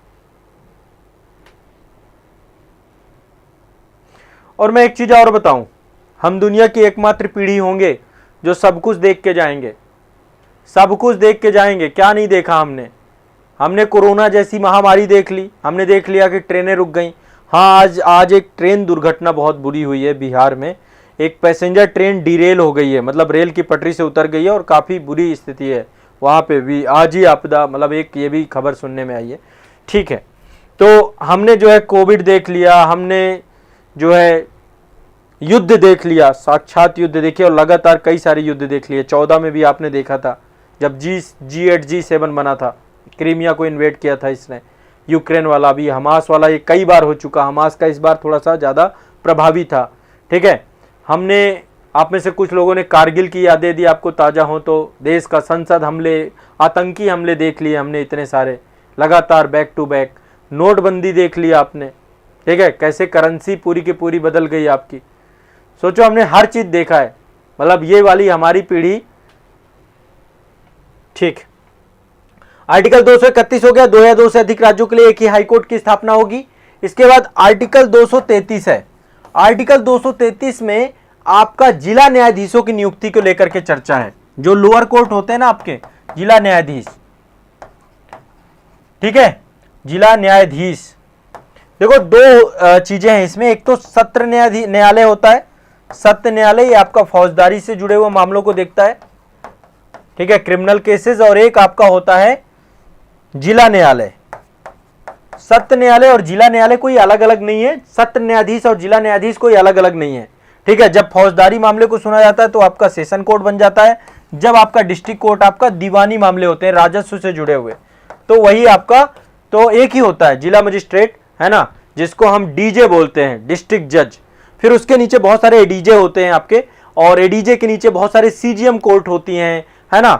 और मैं एक चीज और बताऊं, हम दुनिया की एकमात्र पीढ़ी होंगे जो सब कुछ देख के जाएंगे, सब कुछ देख के जाएंगे। क्या नहीं देखा हमने, हमने कोरोना जैसी महामारी देख ली, हमने देख लिया कि ट्रेनें रुक गई। हाँ, आज एक ट्रेन दुर्घटना बहुत बुरी हुई है बिहार में, एक पैसेंजर ट्रेन डिरेल हो गई है, मतलब रेल की पटरी से उतर गई है और काफ़ी बुरी स्थिति है वहाँ पे भी, आज ही आपदा, मतलब एक ये भी खबर सुनने में आई है। ठीक है, तो हमने जो है कोविड देख लिया, हमने जो है युद्ध देख लिया, साक्षात युद्ध देखिए, और लगातार कई सारे युद्ध देख लिए। 14 में भी आपने देखा था जब G8 G7 बना था, क्रीमिया को इन्वेड किया था इसने, यूक्रेन वाला भी, हमास वाला, ये कई बार हो चुका। हमास का इस बार थोड़ा सा ज़्यादा प्रभावी था। ठीक है, हमने, आप में से कुछ लोगों ने कारगिल की यादें दी, आपको ताज़ा हो तो, देश का संसद हमले, आतंकी हमले देख लिए हमने इतने सारे, लगातार बैक टू बैक। नोटबंदी देख लिया आपने, ठीक है, कैसे करेंसी पूरी की पूरी बदल गई आपकी। सोचो, हमने हर चीज़ देखा है, मतलब ये वाली हमारी पीढ़ी। ठीक, आर्टिकल 231 हो गया, 2 या 2 से अधिक राज्यों के लिए एक ही हाईकोर्ट की स्थापना होगी। इसके बाद आर्टिकल 233 है। आर्टिकल 233 में आपका जिला न्यायाधीशों की नियुक्ति को लेकर के चर्चा है, जो लोअर कोर्ट होते हैं ना आपके जिला न्यायाधीश। ठीक है, जिला न्यायाधीश, देखो 2 चीजें हैं इसमें, एक तो सत्र न्यायालय होता है, सत्र न्यायालय ये आपका फौजदारी से जुड़े हुए मामलों को देखता है, ठीक है, क्रिमिनल केसेस, और एक आपका होता है जिला न्यायालय। सत्र न्यायालय और जिला न्यायालय कोई अलग अलग नहीं है, सत्र न्यायाधीश और जिला न्यायाधीश कोई अलग अलग नहीं है। ठीक है, जब फौजदारी मामले को सुना जाता है तो आपका सेशन कोर्ट बन जाता है, जब आपका डिस्ट्रिक्ट कोर्ट आपका दीवानी मामले होते हैं राजस्व से जुड़े हुए, तो वही आपका तो एक ही होता है, जिला मजिस्ट्रेट, है ना, जिसको हम डीजे बोलते हैं, डिस्ट्रिक्ट जज। फिर उसके नीचे बहुत सारे एडीजे होते हैं आपके, और एडीजे के नीचे बहुत सारे सीजीएम कोर्ट होती हैं, है ना,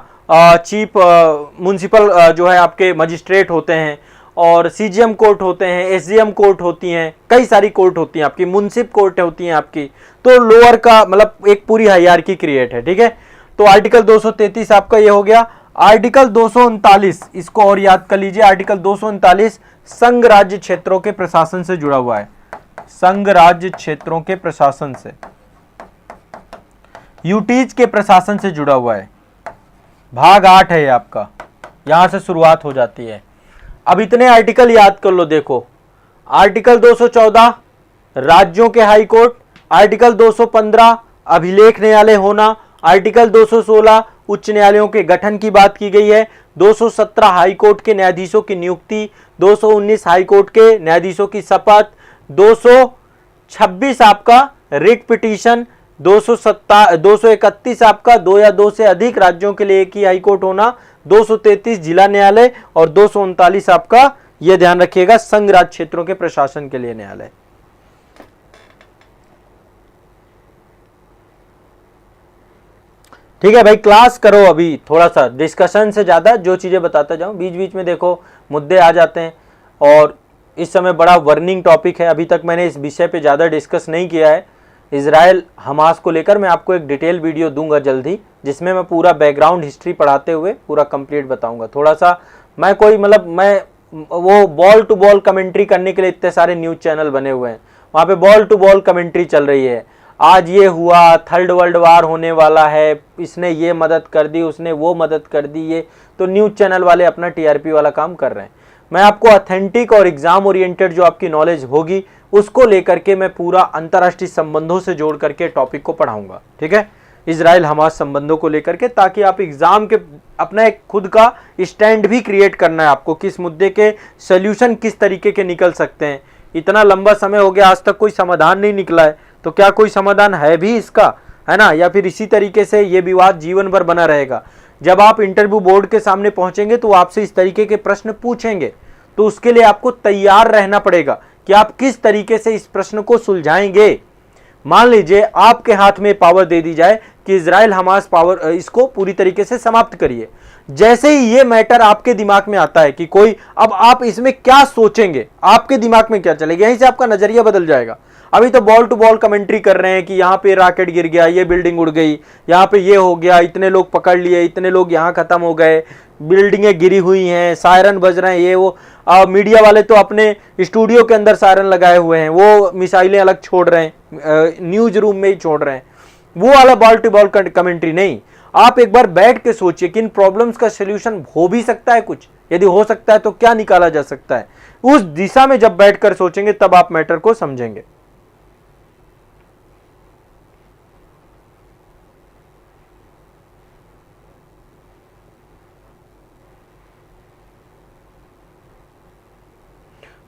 चीफ म्युनिसिपल जो है आपके मजिस्ट्रेट होते हैं, और सीजीएम कोर्ट होते हैं, एसडीएम कोर्ट होती हैं, कई सारी कोर्ट होती हैं आपकी, म्युनिसिप कोर्ट होती हैं आपकी। तो लोअर का मतलब एक पूरी हायरार्की क्रिएट है। ठीक है, तो आर्टिकल 233 आपका ये हो गया। आर्टिकल 239, इसको और याद कर लीजिए, आर्टिकल 239 संघ राज्य क्षेत्रों के प्रशासन से जुड़ा हुआ है, संघ राज्य क्षेत्रों के प्रशासन से, यूटीज के प्रशासन से जुड़ा हुआ है। भाग 8 है ये आपका, यहां से शुरुआत हो जाती है। अब इतने आर्टिकल याद कर लो। देखो, आर्टिकल 214 राज्यों के हाई कोर्ट, आर्टिकल 215 अभिलेख न्यायालय होना, आर्टिकल 216 उच्च न्यायालयों के गठन की बात की गई है, 217 हाई कोर्ट के न्यायाधीशों की नियुक्ति, 219 हाई कोर्ट के न्यायाधीशों की शपथ, 226 आपका रिट पिटीशन, 231 आपका 2 या 2 से अधिक राज्यों के लिए एक ही हाई कोर्ट होना, 233 जिला न्यायालय, और 239 आपका, यह ध्यान रखिएगा, संघ राज्य क्षेत्रों के प्रशासन के लिए न्यायालय। ठीक है भाई, क्लास करो अभी, थोड़ा सा डिस्कशन से ज़्यादा जो चीज़ें बताता जाऊँ, बीच बीच में देखो मुद्दे आ जाते हैं। और इस समय बड़ा वर्निंग टॉपिक है, अभी तक मैंने इस विषय पे ज़्यादा डिस्कस नहीं किया है। इजराइल हमास को लेकर मैं आपको एक डिटेल वीडियो दूंगा जल्द ही, जिसमें मैं पूरा बैकग्राउंड हिस्ट्री पढ़ाते हुए पूरा कंप्लीट बताऊंगा। थोड़ा सा मैं कोई मतलब मैं वो बॉल टू बॉल कमेंट्री करने के लिए इतने सारे न्यूज़ चैनल बने हुए हैं, वहाँ पे बॉल टू बॉल कमेंट्री चल रही है। आज ये हुआ, थर्ड वर्ल्ड वार होने वाला है, इसने ये मदद कर दी, उसने वो मदद कर दी, ये तो न्यूज़ चैनल वाले अपना टीआरपी वाला काम कर रहे हैं। मैं आपको ऑथेंटिक और एग्जाम ओरिएंटेड जो आपकी नॉलेज होगी उसको लेकर के मैं पूरा अंतर्राष्ट्रीय संबंधों से जोड़ करके टॉपिक को पढ़ाऊंगा। ठीक है, इजराइल हमास संबंधों को लेकर के, ताकि आप एग्जाम के अपना एक खुद का स्टैंड भी क्रिएट करना है आपको, किस मुद्दे के सोल्यूशन किस तरीके के निकल सकते हैं। इतना लंबा समय हो गया, आज तक कोई समाधान नहीं निकला है, तो क्या कोई समाधान है भी इसका, है ना? या फिर इसी तरीके से ये विवाद जीवन भर बना रहेगा। जब आप इंटरव्यू बोर्ड के सामने पहुंचेंगे तो आपसे इस तरीके के प्रश्न पूछेंगे, तो उसके लिए आपको तैयार रहना पड़ेगा कि आप किस तरीके से इस प्रश्न को सुलझाएंगे। मान लीजिए आपके हाथ में पावर दे दी जाए कि इजराइल हमास पावर इसको पूरी तरीके से समाप्त करिए, जैसे ही ये मैटर आपके दिमाग में आता है कि कोई, अब आप इसमें क्या सोचेंगे, आपके दिमाग में क्या चलेगा, यहीं से आपका नजरिया बदल जाएगा। अभी तो बॉल टू बॉल कमेंट्री कर रहे हैं कि यहाँ पे रॉकेट गिर गया, ये बिल्डिंग उड़ गई, यहाँ पे ये हो गया, इतने लोग पकड़ लिए, इतने लोग यहाँ खत्म हो गए, बिल्डिंगें गिरी हुई हैं, सायरन बज रहे हैं, ये वो। मीडिया वाले तो अपने स्टूडियो के अंदर सायरन लगाए हुए हैं, वो मिसाइलें अलग छोड़ रहे हैं, न्यूज रूम में ही छोड़ रहे हैं। वो वाला बॉल टू बॉल कमेंट्री नहीं। आप एक बार बैठ के सोचिए कि इन प्रॉब्लम्स का सोल्यूशन हो भी सकता है कुछ, यदि हो सकता है तो क्या निकाला जा सकता है। उस दिशा में जब बैठकर सोचेंगे तब आप मैटर को समझेंगे।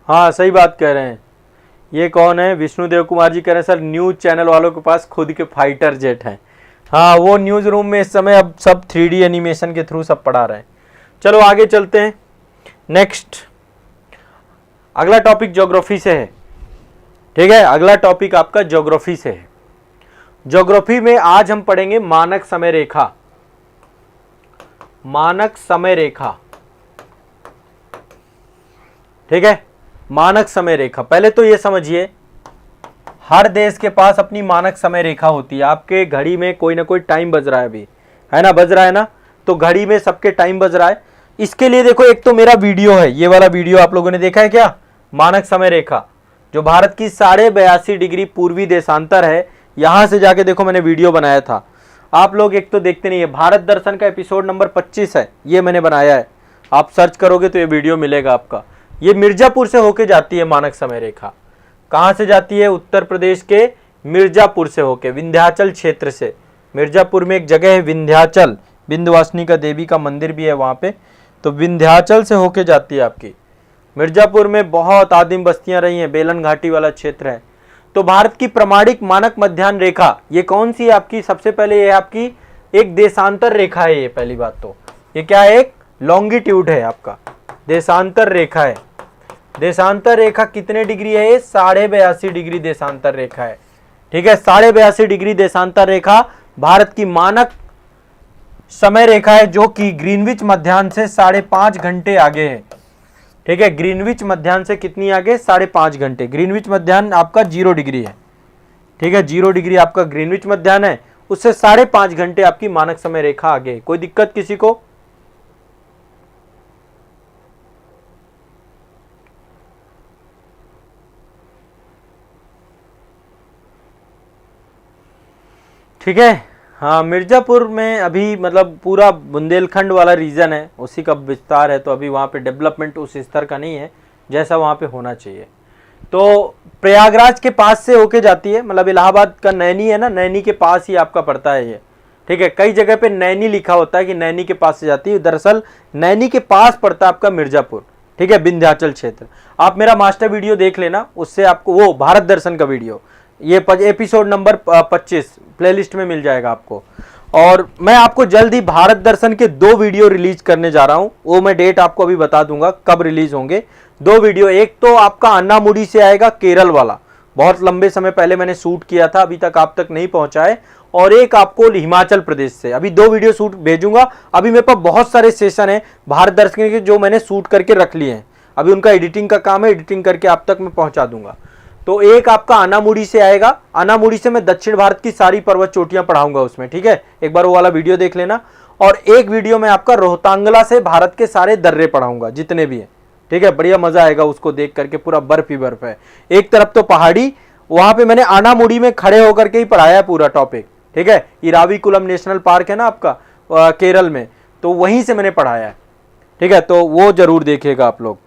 हाँ, सही बात कह रहे हैं। ये कौन है? विष्णुदेव कुमार जी कह रहे हैं सर न्यूज चैनल वालों के पास खुद के फाइटर जेट हैं। हाँ, वो न्यूज रूम में इस समय अब सब 3D एनिमेशन के थ्रू सब पढ़ा रहे हैं। चलो आगे चलते हैं। नेक्स्ट अगला टॉपिक ज्योग्राफी से है। ठीक है, अगला टॉपिक आपका ज्योग्राफी से है। ज्योग्राफी में आज हम पढ़ेंगे मानक समय रेखा। मानक समय रेखा, ठीक है, मानक समय रेखा। पहले तो ये समझिए, हर देश के पास अपनी मानक समय रेखा होती है। आपके घड़ी में कोई ना कोई टाइम बज रहा है अभी, है ना? बज रहा है ना? तो घड़ी में सबके टाइम बज रहा है। इसके लिए देखो, एक तो मेरा वीडियो है, ये वाला वीडियो आप लोगों ने देखा है क्या? मानक समय रेखा जो भारत की 82.5 डिग्री पूर्वी देशांतर है, यहां से जाके देखो मैंने वीडियो बनाया था। आप लोग एक तो देखते नहीं है। भारत दर्शन का एपिसोड नंबर 25 है, ये मैंने बनाया है। आप सर्च करोगे तो ये वीडियो मिलेगा आपका। ये मिर्जापुर से होके जाती है मानक समय रेखा। कहाँ से जाती है? उत्तर प्रदेश के मिर्जापुर से होके, विंध्याचल क्षेत्र से। मिर्जापुर में एक जगह है विंध्याचल, विंध्यवासिनी का देवी का मंदिर भी है वहाँ पे, तो विंध्याचल से होके जाती है आपकी। मिर्जापुर में बहुत आदिम बस्तियां रही हैं, बेलन घाटी वाला क्षेत्र है। तो भारत की प्रमाणिक मानक मध्याह्न रेखा ये कौन सी है आपकी? सबसे पहले ये आपकी एक देशांतर रेखा है। ये पहली बात तो ये क्या है? एक लॉन्गिट्यूड है आपका, देशांतर रेखा है। देशांतर रेखा कितने डिग्री है? ये 82.5 डिग्री देशांतर रेखा है। ठीक है, 82.5 डिग्री देशांतर रेखा भारत की मानक समय रेखा है, जो कि ग्रीनविच मध्याह्न से 5.5 घंटे आगे है। ठीक है, ग्रीनविच मध्याह्न से कितनी आगे? 5.5 घंटे। ग्रीनविच मध्याह्न आपका 0 डिग्री है। ठीक है, 0 डिग्री आपका ग्रीनविच मध्याह्न है, उससे 5.5 घंटे आपकी मानक समय रेखा आगे है। कोई दिक्कत किसी को? ठीक है। हाँ, मिर्जापुर में अभी मतलब पूरा बुंदेलखंड वाला रीजन है, उसी का विस्तार है, तो अभी वहाँ पे डेवलपमेंट उस स्तर का नहीं है जैसा वहाँ पे होना चाहिए। तो प्रयागराज के पास से होके जाती है, मतलब इलाहाबाद का नैनी है ना, नैनी के पास ही आपका पड़ता है ये। ठीक है, कई जगह पे नैनी लिखा होता है कि नैनी के पास से जाती है, दरअसल नैनी के पास पड़ता है आपका मिर्जापुर। ठीक है, विंध्याचल क्षेत्र। आप मेरा मास्टर वीडियो देख लेना, उससे आपको वो भारत दर्शन का वीडियो, ये एपिसोड नंबर 25 प्लेलिस्ट में मिल जाएगा आपको। और मैं आपको जल्द ही भारत दर्शन के 2 वीडियो रिलीज करने जा रहा हूं, वो मैं डेट आपको अभी बता दूंगा कब रिलीज होंगे। 2 वीडियो, एक तो आपका अन्नामुडी से आएगा, केरल वाला, बहुत लंबे समय पहले मैंने शूट किया था, अभी तक आप तक नहीं पहुंचा है, और एक आपको हिमाचल प्रदेश से अभी 2 वीडियो शूट भेजूंगा। अभी मेरे पास बहुत सारे सेशन हैं भारत दर्शन के जो मैंने शूट करके रख लिए हैं, अभी उनका एडिटिंग का काम है, एडिटिंग करके आप तक मैं पहुंचा दूंगा। तो एक आपका अनामुड़ी से आएगा, अनामुड़ी से मैं दक्षिण भारत की सारी पर्वत चोटियां पढ़ाऊंगा उसमें, ठीक है, एक बार वो वाला वीडियो देख लेना। और एक वीडियो में आपका रोहतांगला से भारत के सारे दर्रे पढ़ाऊंगा जितने भी हैं, ठीक है, बढ़िया मजा आएगा उसको देख करके, पूरा बर्फ ही बर्फ है, एक तरफ तो पहाड़ी, वहां पे मैंने अनामुड़ी में खड़े होकर के ही पढ़ाया है पूरा टॉपिक, ठीक है। इराविकुलम नेशनल पार्क है ना आपका केरल में, तो वहीं से मैंने पढ़ाया है, ठीक है, तो वो जरूर देखिएगा आप लोग।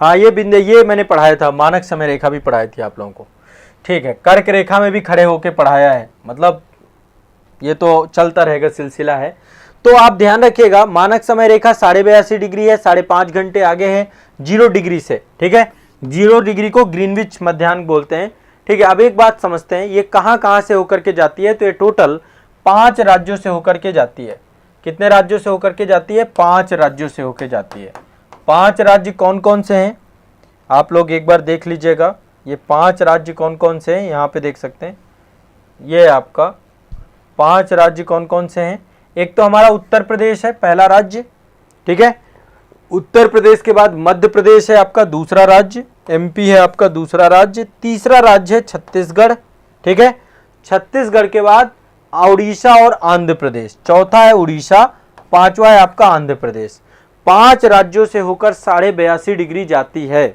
हाँ ये बिंदु ये मैंने पढ़ाया था, मानक समय रेखा भी पढ़ाई थी आप लोगों को, ठीक है। कर्क रेखा में भी खड़े होके पढ़ाया है, मतलब ये तो चलता रहेगा, सिलसिला है। तो आप ध्यान रखिएगा, मानक समय रेखा 82.5 डिग्री है, 5.5 घंटे आगे है 0 डिग्री से, ठीक है। 0 डिग्री को ग्रीनविच मध्याह्न बोलते हैं, ठीक है। अब एक बात समझते हैं, ये कहाँ से होकर के जाती है, तो ये टोटल 5 राज्यों से होकर के जाती है। कितने राज्यों से होकर के जाती है? 5 राज्यों से होकर जाती है। 5 राज्य कौन कौन से हैं आप लोग एक बार देख लीजिएगा। ये 5 राज्य कौन कौन से हैं, यहाँ पे देख सकते हैं, ये आपका 5 राज्य कौन कौन से हैं। एक तो हमारा उत्तर प्रदेश है पहला राज्य, ठीक है। उत्तर प्रदेश के बाद मध्य प्रदेश है आपका दूसरा राज्य, एमपी है आपका दूसरा राज्य, तीसरा राज्य है छत्तीसगढ़, ठीक है। छत्तीसगढ़ के बाद उड़ीसा और आंध्र प्रदेश, चौथा है उड़ीसा, पांचवा है आपका आंध्र प्रदेश। 5 राज्यों से होकर 82.5 डिग्री जाती है,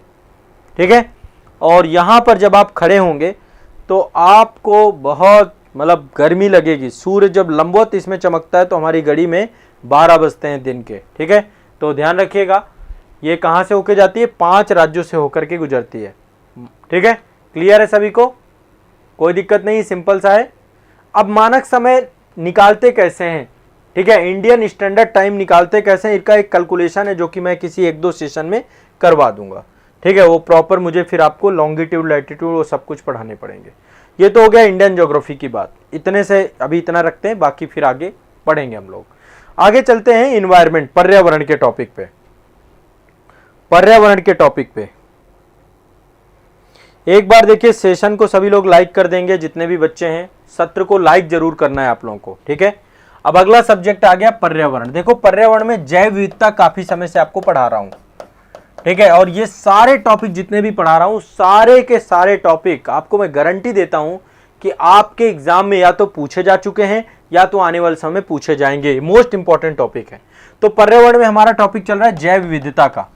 ठीक है। और यहां पर जब आप खड़े होंगे तो आपको बहुत मतलब गर्मी लगेगी। सूर्य जब लंबवत इसमें चमकता है तो हमारी घड़ी में 12 बजते हैं दिन के, ठीक है। तो ध्यान रखिएगा, ये कहां से होकर जाती है? 5 राज्यों से होकर के गुजरती है, ठीक है। क्लियर है सभी को? कोई दिक्कत नहीं, सिंपल सा है। अब मानक समय निकालते कैसे हैं, ठीक है, इंडियन स्टैंडर्ड टाइम निकालते कैसे हैं, इसका एक कैलकुलेशन है जो कि मैं किसी 1-2 सेशन में करवा दूंगा, ठीक है। वो प्रॉपर मुझे फिर आपको लॉन्गिट्यूड लैटिट्यूड वो सब कुछ पढ़ाने पड़ेंगे। ये तो हो गया इंडियन ज्योग्राफी की बात, इतने से अभी इतना रखते हैं, बाकी फिर आगे पढ़ेंगे हम लोग। आगे चलते हैं इन्वायरमेंट, पर्यावरण के टॉपिक पे। पर्यावरण के टॉपिक पे एक बार देखिए, सेशन को सभी लोग लाइक कर देंगे, जितने भी बच्चे हैं सत्र को लाइक जरूर करना है आप लोगों को, ठीक है। अब अगला सब्जेक्ट आ गया पर्यावरण। देखो पर्यावरण में जैव विविधता काफी समय से आपको पढ़ा रहा हूं, ठीक है। और ये सारे टॉपिक जितने भी पढ़ा रहा हूं, सारे के सारे टॉपिक आपको मैं गारंटी देता हूं कि आपके एग्जाम में या तो पूछे जा चुके हैं या तो आने वाले समय पूछे जाएंगे। मोस्ट इंपॉर्टेंट टॉपिक है। तो पर्यावरण में हमारा टॉपिक चल रहा है जैव विविधता का।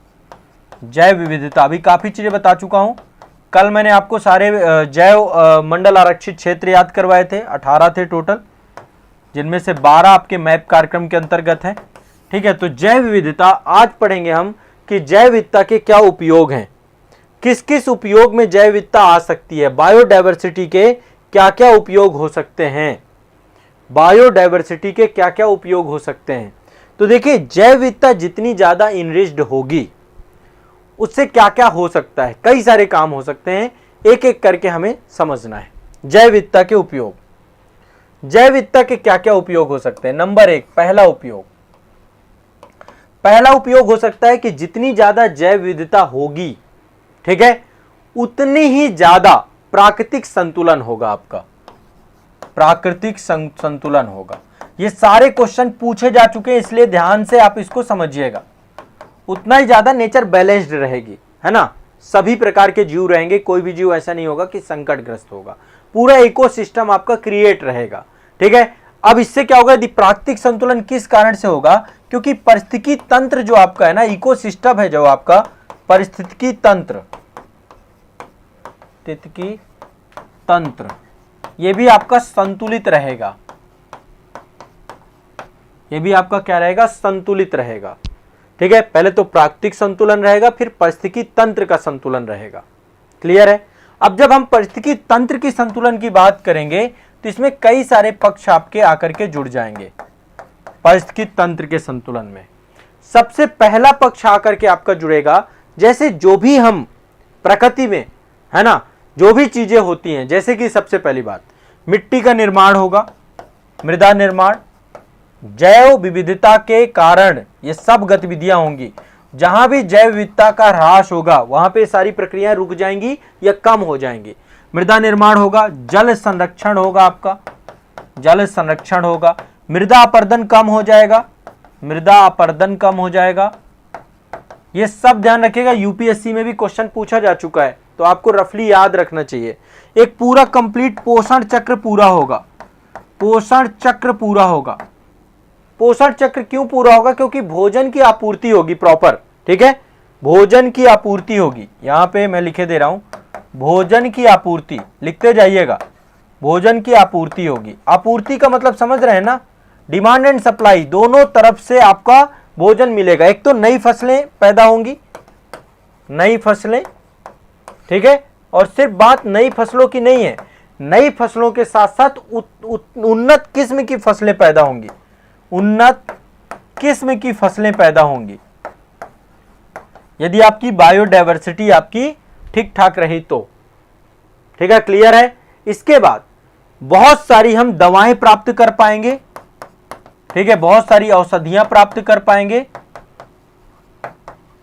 जैव विविधता, अभी काफी चीजें बता चुका हूं। कल मैंने आपको सारे जैव मंडल आरक्षित क्षेत्र याद करवाए थे, 18 थे टोटल, जिनमें से 12 आपके मैप कार्यक्रम के अंतर्गत है, ठीक है। तो जैव विविधता आज पढ़ेंगे हम कि जैव विविधता के क्या उपयोग हैं, किस किस उपयोग में जैव विविधता आ सकती है, बायोडायवर्सिटी के क्या क्या उपयोग हो सकते हैं, बायोडायवर्सिटी के क्या क्या उपयोग हो सकते हैं। तो देखिए जैव विविधता जितनी ज्यादा इनरिच्ड होगी उससे क्या क्या हो सकता है, कई सारे काम हो सकते हैं, एक एक करके हमें समझना है। जैव विविधता के उपयोग, जैव विविधता के क्या क्या उपयोग हो सकते हैं। नंबर 1, पहला उपयोग हो सकता है कि जितनी ज्यादा जैव विविधता होगी, ठीक है, उतनी ही ज्यादा प्राकृतिक संतुलन होगा आपका, प्राकृतिक संतुलन होगा। ये सारे क्वेश्चन पूछे जा चुके हैं, इसलिए ध्यान से आप इसको समझिएगा। उतना ही ज्यादा नेचर बैलेंस्ड रहेगी, है ना, सभी प्रकार के जीव रहेंगे, कोई भी जीव ऐसा नहीं होगा कि संकटग्रस्त होगा, पूरा इकोसिस्टम आपका क्रिएट रहेगा, ठीक है। अब इससे क्या होगा, यदि प्राकृतिक संतुलन किस कारण से होगा, क्योंकि परिस्थितिकी तंत्र जो आपका है ना, इकोसिस्टम है जो आपका परिस्थितिकी तंत्र, ये भी आपका संतुलित रहेगा, ये भी आपका क्या रहेगा, संतुलित रहेगा, ठीक है। पहले तो प्राकृतिक संतुलन रहेगा, फिर परिस्थितिकी तंत्र का संतुलन रहेगा। क्लियर है? अब जब हम परिस्थितिकी तंत्र की संतुलन की बात करेंगे तो इसमें कई सारे पक्ष आपके आकर के जुड़ जाएंगे। परिस्थितिकी तंत्र के संतुलन में सबसे पहला पक्ष आकर के आपका जुड़ेगा, जैसे जो भी हम प्रकृति में, है ना, जो भी चीजें होती हैं, जैसे कि सबसे पहली बात मिट्टी का निर्माण होगा, मृदा निर्माण, जैव विविधता के कारण ये सब गतिविधियां होंगी। जहां भी जैव विविधता का ह्रास होगा वहां पे सारी प्रक्रियाएं रुक जाएंगी या कम हो जाएंगी। मृदा निर्माण होगा, जल संरक्षण होगा, आपका जल संरक्षण होगा, मृदा अपरदन कम हो जाएगा, मृदा अपरदन कम हो जाएगा। ये सब ध्यान रखिएगा, यूपीएससी में भी क्वेश्चन पूछा जा चुका है तो आपको रफली याद रखना चाहिए। एक पूरा कंप्लीट पोषण चक्र पूरा होगा, पोषण चक्र पूरा होगा। पोषण चक्र क्यों पूरा होगा? क्योंकि भोजन की आपूर्ति होगी प्रॉपर, ठीक है, भोजन की आपूर्ति होगी। यहां पे मैं लिखे दे रहा हूं, भोजन की आपूर्ति, लिखते जाइएगा, भोजन की आपूर्ति होगी। आपूर्ति का मतलब समझ रहे हैं ना, डिमांड एंड सप्लाई, दोनों तरफ से आपका भोजन मिलेगा। एक तो नई फसलें पैदा होंगी, नई फसलें, ठीक है, और सिर्फ बात नई फसलों की नहीं है, नई फसलों के साथ साथ उन्नत किस्म की फसलें पैदा होंगी, उन्नत किस्म की फसलें पैदा होंगी यदि आपकी बायोडायवर्सिटी आपकी ठीक ठाक रही तो, ठीक है, क्लियर है। इसके बाद बहुत सारी हम दवाएं प्राप्त कर पाएंगे, ठीक है, बहुत सारी औषधियां प्राप्त कर पाएंगे,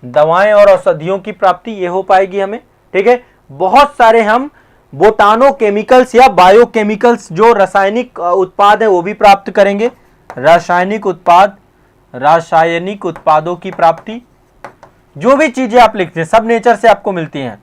दवाएं और औषधियों की प्राप्ति ये हो पाएगी हमें, ठीक है। बहुत सारे हम बोटानो केमिकल्स या बायोकेमिकल्स जो रासायनिक उत्पाद है वो भी प्राप्त करेंगे, रासायनिक उत्पाद, रासायनिक उत्पादों की प्राप्ति, जो भी चीजें आप लिखते हैं सब नेचर से आपको मिलती हैं,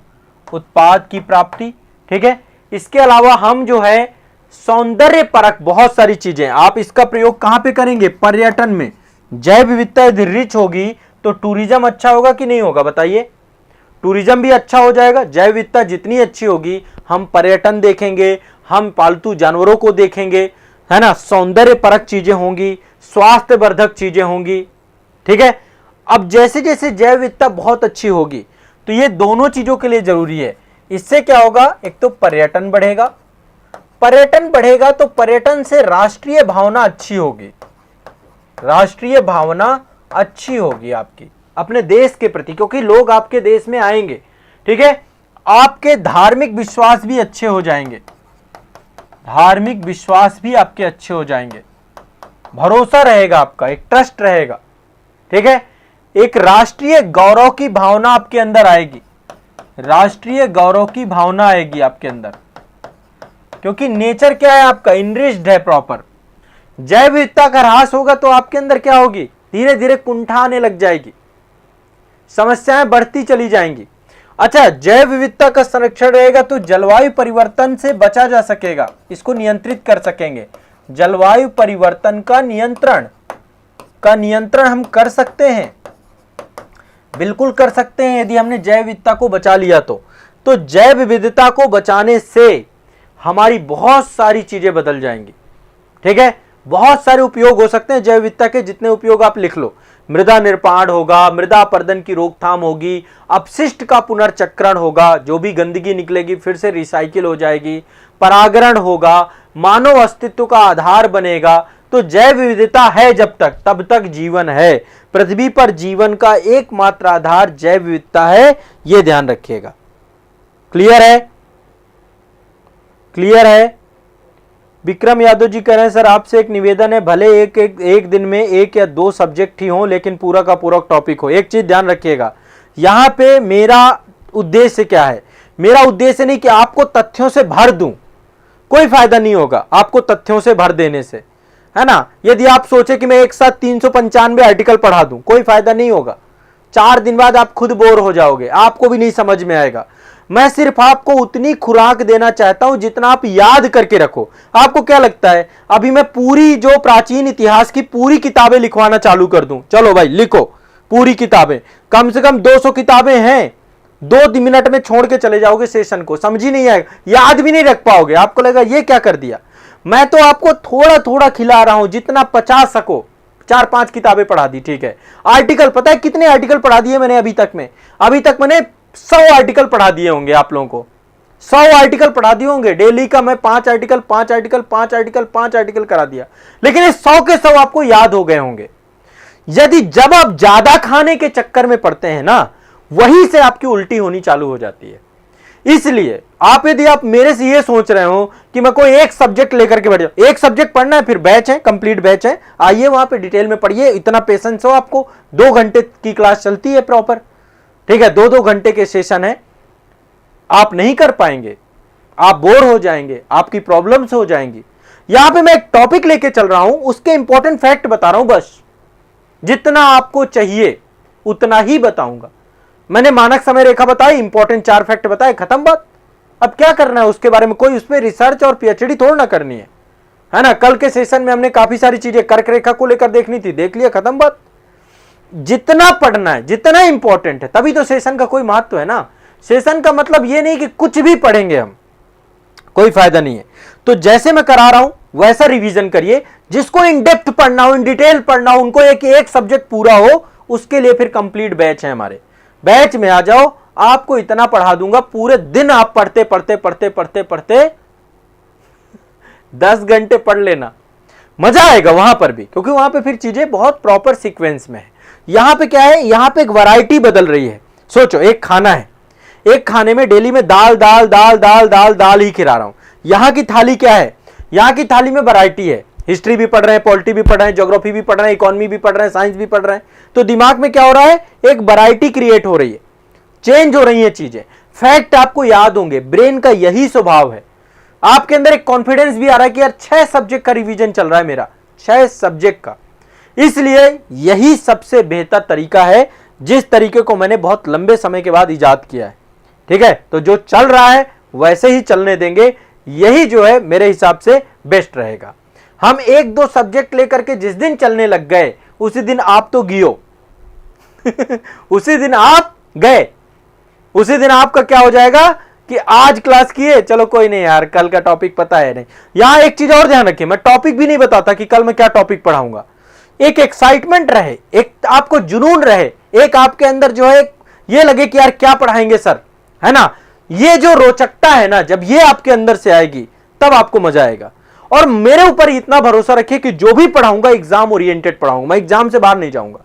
उत्पाद की प्राप्ति, ठीक है। इसके अलावा हम जो है सौंदर्य परक बहुत सारी चीजें, आप इसका प्रयोग कहां पे करेंगे? पर्यटन में। जैव विविधता यदि रिच होगी तो टूरिज्म अच्छा होगा कि नहीं होगा बताइए? टूरिज्म भी अच्छा हो जाएगा। जैव विविधता जितनी अच्छी होगी हम पर्यटन देखेंगे, हम पालतू जानवरों को देखेंगे, है ना, सौंदर्य परक चीजें होंगी, स्वास्थ्य वर्धक चीजें होंगी, ठीक है। अब जैसे जैसे जैव विविधता बहुत अच्छी होगी तो ये दोनों चीजों के लिए जरूरी है। इससे क्या होगा? एक तो पर्यटन बढ़ेगा, पर्यटन बढ़ेगा तो पर्यटन से राष्ट्रीय भावना अच्छी होगी, राष्ट्रीय भावना अच्छी होगी आपकी अपने देश के प्रति, क्योंकि लोग आपके देश में आएंगे, ठीक है। आपके धार्मिक विश्वास भी अच्छे हो जाएंगे, धार्मिक विश्वास भी आपके अच्छे हो जाएंगे, भरोसा रहेगा आपका, एक ट्रस्ट रहेगा, ठीक है। एक राष्ट्रीय गौरव की भावना आपके अंदर आएगी, राष्ट्रीय गौरव की भावना आएगी आपके अंदर, क्योंकि नेचर क्या है आपका? इनरिच्ड है प्रॉपर। जैव विविधता का ह्रास होगा तो आपके अंदर क्या होगी? धीरे धीरे कुंठा आने लग जाएगी, समस्याएं बढ़ती चली जाएंगी। अच्छा, जैव विविधता का संरक्षण रहेगा तो जलवायु परिवर्तन से बचा जा सकेगा, इसको नियंत्रित कर सकेंगे। जलवायु परिवर्तन का नियंत्रण हम कर सकते हैं, बिल्कुल कर सकते हैं यदि हमने जैव विविधता को बचा लिया तो जैव विविधता को बचाने से हमारी बहुत सारी चीजें बदल जाएंगी, ठीक है। बहुत सारे उपयोग हो सकते हैं जैव विविधता के, जितने उपयोग आप लिख लो। मृदा निर्माण होगा, मृदा अपरदन की रोकथाम होगी, अपशिष्ट का पुनर्चक्रण होगा, जो भी गंदगी निकलेगी फिर से रिसाइकिल हो जाएगी, परागण होगा, मानव अस्तित्व का आधार बनेगा। तो जैव विविधता है जब तक तब तक जीवन है। पृथ्वी पर जीवन का एकमात्र आधार जैव विविधता है, यह ध्यान रखिएगा। क्लियर है? क्लियर है? विक्रम यादव जी कह रहे हैं सर आपसे एक निवेदन है, भले एक दिन में 1 या 2 सब्जेक्ट ही हो लेकिन पूरा का पूरा टॉपिक हो। एक चीज ध्यान रखिएगा, यहां पे मेरा उद्देश्य क्या है? मेरा उद्देश्य नहीं कि आपको तथ्यों से भर दूं, कोई फायदा नहीं होगा आपको तथ्यों से भर देने से, है ना। यदि आप सोचे कि मैं एक साथ 395 आर्टिकल पढ़ा दूं, कोई फायदा नहीं होगा। 4 दिन बाद आप खुद बोर हो जाओगे, आपको भी नहीं समझ में आएगा। मैं सिर्फ आपको उतनी खुराक देना चाहता हूं जितना आप याद करके रखो। आपको क्या लगता है अभी मैं पूरी जो प्राचीन इतिहास की पूरी किताबें लिखवाना चालू कर दूं? चलो भाई लिखो पूरी किताबें, कम से कम 200 किताबें हैं। 2 मिनट में छोड़ के चले जाओगे सेशन को, समझ ही नहीं आएगा, याद भी नहीं रख पाओगे, आपको लगेगा ये क्या कर दिया। मैं तो आपको थोड़ा थोड़ा खिला रहा हूं जितना पचा सको। 4-5 किताबें पढ़ा दी, ठीक है। आर्टिकल पता है कितने आर्टिकल पढ़ा दिए मैंने अभी तक मैंने 100 आर्टिकल पढ़ा दिए होंगे आप लोगों को, 100 आर्टिकल पढ़ा दिए होंगे। डेली का मैं 5 आर्टिकल करा दिया, लेकिन ये 100 के 100 आपको याद हो गए होंगे। यदि जब आप ज्यादा खाने के चक्कर में पड़ते हैं ना, वहीं से आपकी उल्टी होनी चालू हो जाती है। इसलिए यदि आप मेरे से ये सोच रहे हो कि मैं कोई एक सब्जेक्ट लेकर के बैठ जाऊं, एक सब्जेक्ट पढ़ना है, फिर बैच है, कंप्लीट बैच है, आइए वहां पे डिटेल में पढ़िए, इतना पेशेंस हो आपको, 2 घंटे की क्लास चलती है प्रॉपर, ठीक है, 2-2 घंटे के सेशन है, आप नहीं कर पाएंगे, आप बोर हो जाएंगे, आपकी प्रॉब्लम्स हो जाएंगी। यहां पे मैं एक टॉपिक लेके चल रहा हूं, उसके इंपॉर्टेंट फैक्ट बता रहा हूं, बस जितना आपको चाहिए उतना ही बताऊंगा। मैंने मानक समय रेखा बताई, इंपॉर्टेंट 4 फैक्ट बताए, खत्म बात। अब क्या करना है उसके बारे में, कोई उसमें रिसर्च और पीएचडी थोड़ा ना करनी है ना। कल के सेशन में हमने काफी सारी चीजें कर्क रेखा को लेकर देखनी थी, देख लिया, खत्म बात। जितना पढ़ना है, जितना इंपॉर्टेंट है, तभी तो सेशन का कोई महत्व है ना। सेशन का मतलब यह नहीं कि कुछ भी पढ़ेंगे हम, कोई फायदा नहीं है। तो जैसे मैं करा रहा हूं वैसा रिवीजन करिए। जिसको इन डेप्थ पढ़ना हो, इन डिटेल पढ़ना हो, उनको एक सब्जेक्ट पूरा हो, उसके लिए फिर कंप्लीट बैच है हमारे। बैच में आ जाओ, आपको इतना पढ़ा दूंगा, पूरे दिन आप पढ़ते पढ़ते पढ़ते पढ़ते पढ़ते 10 घंटे पढ़ लेना, मजा आएगा वहां पर भी, क्योंकि वहां पे फिर चीजें बहुत प्रॉपर सीक्वेंस में है। यहां पे क्या है, यहां पे एक वैरायटी बदल रही है। सोचो, एक खाना है, एक खाने में डेली में दाल दाल दाल दाल दाल दाल ही खिला रहा हूं। यहां की थाली क्या है, यहां की थाली में वैरायटी है, हिस्ट्री भी पढ़ रहे हैं, पॉलिटी भी पढ़ रहे हैं, ज्योग्राफी भी पढ़ रहे हैं, इकोनॉमी भी पढ़ रहे हैं, साइंस भी पढ़ रहे हैं। तो दिमाग में क्या हो रहा है, एक वैरायटी क्रिएट हो रही है, चेंज हो रही है चीजें, फैक्ट आपको याद होंगे। ब्रेन का यही स्वभाव है। आपके अंदर एक कॉन्फिडेंस भी आ रहा है कि यार 6 सब्जेक्ट का रिवीजन चल रहा है मेरा, 6 सब्जेक्ट का। इसलिए यही सबसे बेहतर तरीका है, जिस तरीके को मैंने बहुत लंबे समय के बाद इजाद किया है, ठीक है। तो जो चल रहा है वैसे ही चलने देंगे, यही जो है मेरे हिसाब से बेस्ट रहेगा। हम 1-2 सब्जेक्ट लेकर के जिस दिन चलने लग गए, उसी दिन आप तो गियो उसी दिन आप गए, उसी दिन आपका क्या हो जाएगा कि आज क्लास किए, चलो कोई नहीं यार, कल का टॉपिक पता है नहीं। यहां एक चीज और ध्यान रखिए, मैं टॉपिक भी नहीं बताता कि कल मैं क्या टॉपिक पढ़ाऊंगा। एक एक्साइटमेंट रहे, एक आपको जुनून रहे, एक आपके अंदर जो है ये लगे कि यार क्या पढ़ाएंगे सर, है ना। ये जो रोचकता है ना, जब ये आपके अंदर से आएगी तब आपको मजा आएगा। और मेरे ऊपर इतना भरोसा रखिए कि जो भी पढ़ाऊंगा एग्जाम ओरिएंटेड पढ़ाऊंगा, मैं एग्जाम से बाहर नहीं जाऊंगा।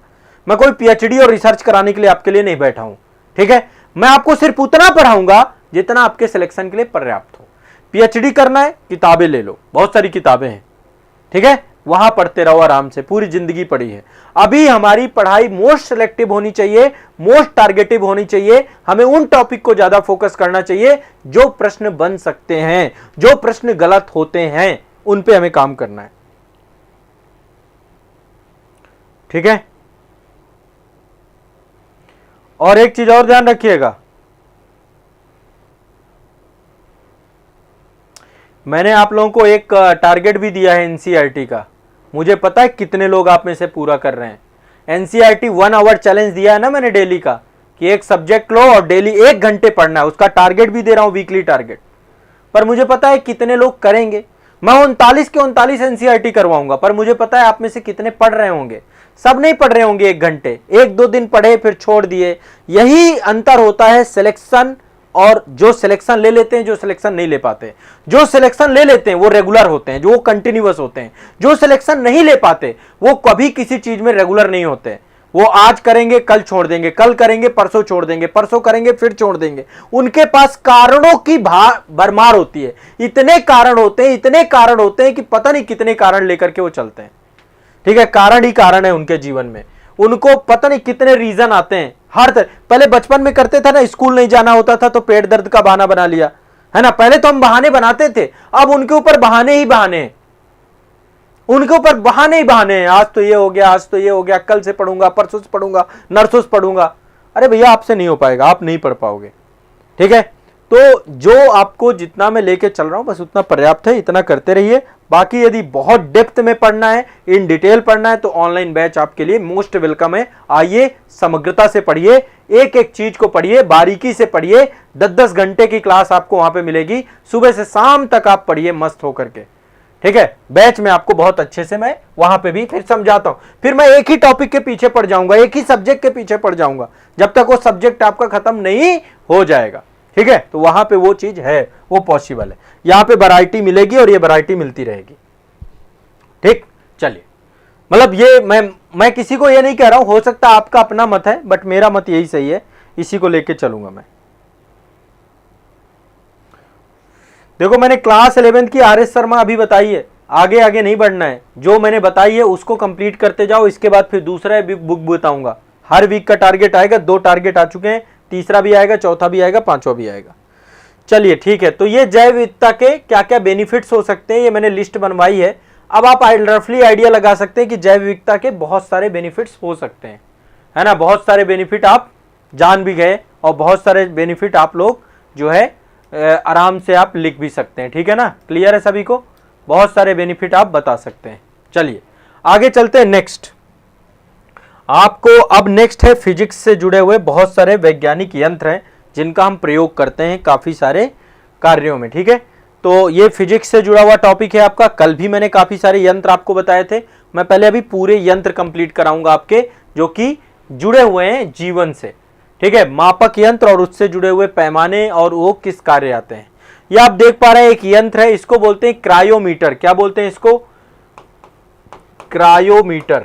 मैं कोई पीएचडी और रिसर्च कराने के लिए आपके लिए नहीं बैठा हूं, ठीक है। मैं आपको सिर्फ उतना पढ़ाऊंगा जितना आपके सिलेक्शन के लिए पर्याप्त हो। पीएचडी करना है, किताबें ले लो, बहुत सारी किताबें हैं, ठीक है, वहां पढ़ते रहो आराम से, पूरी जिंदगी पढ़ी है। अभी हमारी पढ़ाई मोस्ट सिलेक्टिव होनी चाहिए, मोस्ट टारगेटिव होनी चाहिए। हमें उन टॉपिक को ज्यादा फोकस करना चाहिए जो प्रश्न बन सकते हैं, जो प्रश्न गलत होते हैं, उन पे हमें काम करना है, ठीक है। और एक चीज और ध्यान रखिएगा, मैंने आप लोगों को एक टारगेट भी दिया है एनसीईआरटी का। मुझे पता है कितने लोग आप में से पूरा कर रहे हैं। एनसीईआरटी 1 आवर चैलेंज दिया है ना मैंने डेली का, कि एक सब्जेक्ट लो और डेली 1 घंटे पढ़ना है। उसका टारगेट भी दे रहा हूं, वीकली टारगेट। पर मुझे पता है कितने लोग करेंगे। मैं 39 के 39 एनसीईआरटी करवाऊंगा, पर मुझे पता है आप में से कितने पढ़ रहे होंगे। सब नहीं पढ़ रहे होंगे 1 घंटे, 1-2 दिन पढ़े फिर छोड़ दिए। यही अंतर होता है सिलेक्शन और जो सिलेक्शन ले लेते हैं, जो सिलेक्शन नहीं ले पाते। जो सिलेक्शन ले लेते हैं वो रेगुलर होते हैं, जो कंटिन्यूअस होते हैं। जो सिलेक्शन नहीं ले पाते वो कभी किसी चीज में रेगुलर नहीं होते। वो आज करेंगे कल छोड़ देंगे, कल करेंगे परसों छोड़ देंगे, परसों करेंगे फिर छोड़ देंगे। उनके पास कारणों की भरमार होती है। इतने कारण होते हैं, इतने कारण होते हैं कि पता नहीं कितने कारण लेकर के वो चलते हैं, ठीक है। कारण ही कारण है उनके जीवन में, उनको पता नहीं कितने रीजन आते हैं हर तरह। पहले बचपन में करते थे ना, स्कूल नहीं जाना होता था तो पेट दर्द का बहाना बना लिया, है ना। पहले तो हम बहाने बनाते थे, अब उनके ऊपर बहाने ही बहाने हैं, उनके ऊपर बहाने ही बहाने हैं। आज तो ये हो गया, आज तो ये हो गया, कल से पढ़ूंगा, परसों से पढ़ूंगा, नरसों से पढ़ूंगा। अरे भैया आपसे नहीं हो पाएगा, आप नहीं पढ़ पाओगे, ठीक है। तो जो आपको जितना मैं लेके चल रहा हूं बस उतना पर्याप्त है, इतना करते रहिए। बाकी यदि बहुत डेप्थ में पढ़ना है, इन डिटेल पढ़ना है, तो ऑनलाइन बैच आपके लिए मोस्ट वेलकम है। आइए, समग्रता से पढ़िए, एक एक चीज को पढ़िए, बारीकी से पढ़िए। 10-10 घंटे की क्लास आपको वहां पे मिलेगी, सुबह से शाम तक आप पढ़िए मस्त होकर के, ठीक है। बैच में आपको बहुत अच्छे से मैं वहां पे भी फिर समझाता हूं। फिर मैं एक ही टॉपिक के पीछे पढ़ जाऊंगा, एक ही सब्जेक्ट के पीछे पढ़ जाऊंगा, जब तक वो सब्जेक्ट आपका खत्म नहीं हो जाएगा, ठीक है। तो वहां पे वो चीज है, वो पॉसिबल है। यहां पे वैरायटी मिलेगी और ये वैरायटी मिलती रहेगी, ठीक। चलिए, मतलब ये मैं किसी को ये नहीं कह रहा हूं, हो सकता है आपका अपना मत है, बट मेरा मत यही सही है, इसी को लेके चलूंगा मैं। देखो मैंने क्लास 11th की आर.एस. शर्मा अभी बताई है, आगे आगे नहीं बढ़ना है, जो मैंने बताई है उसको कंप्लीट करते जाओ, इसके बाद फिर दूसरा बुक बताऊंगा। हर वीक का टारगेट आएगा, 2 टारगेट आ चुके हैं, तीसरा भी आएगा, चौथा भी आएगा, पांचवा भी आएगा। चलिए ठीक है, तो ये जैव विविधता के क्या क्या बेनिफिट्स हो सकते हैं ये मैंने लिस्ट बनवाई है। अब आप रफली आइडिया लगा सकते हैं कि जैव विविधता के बहुत सारे बेनिफिट्स हो सकते हैं, है ना। बहुत सारे बेनिफिट आप जान भी गए और बहुत सारे बेनिफिट आप लोग जो है आराम से आप लिख भी सकते हैं, ठीक है ना। क्लियर है सभी को, बहुत सारे बेनिफिट आप बता सकते हैं। चलिए आगे चलते हैं। नेक्स्ट आपको अब नेक्स्ट है फिजिक्स से जुड़े हुए बहुत सारे वैज्ञानिक यंत्र हैं जिनका हम प्रयोग करते हैं काफी सारे कार्यों में, ठीक है। तो ये फिजिक्स से जुड़ा हुआ टॉपिक है आपका। कल भी मैंने काफी सारे यंत्र आपको बताए थे, मैं पहले अभी पूरे यंत्र कंप्लीट कराऊंगा आपके जो कि जुड़े हुए हैं जीवन से, ठीक है। मापक यंत्र और उससे जुड़े हुए पैमाने और वो किस कार्य आते हैं। ये आप देख पा रहे हैं एक यंत्र है, इसको बोलते हैं क्रायोमीटर। क्या बोलते हैं इसको? क्रायोमीटर।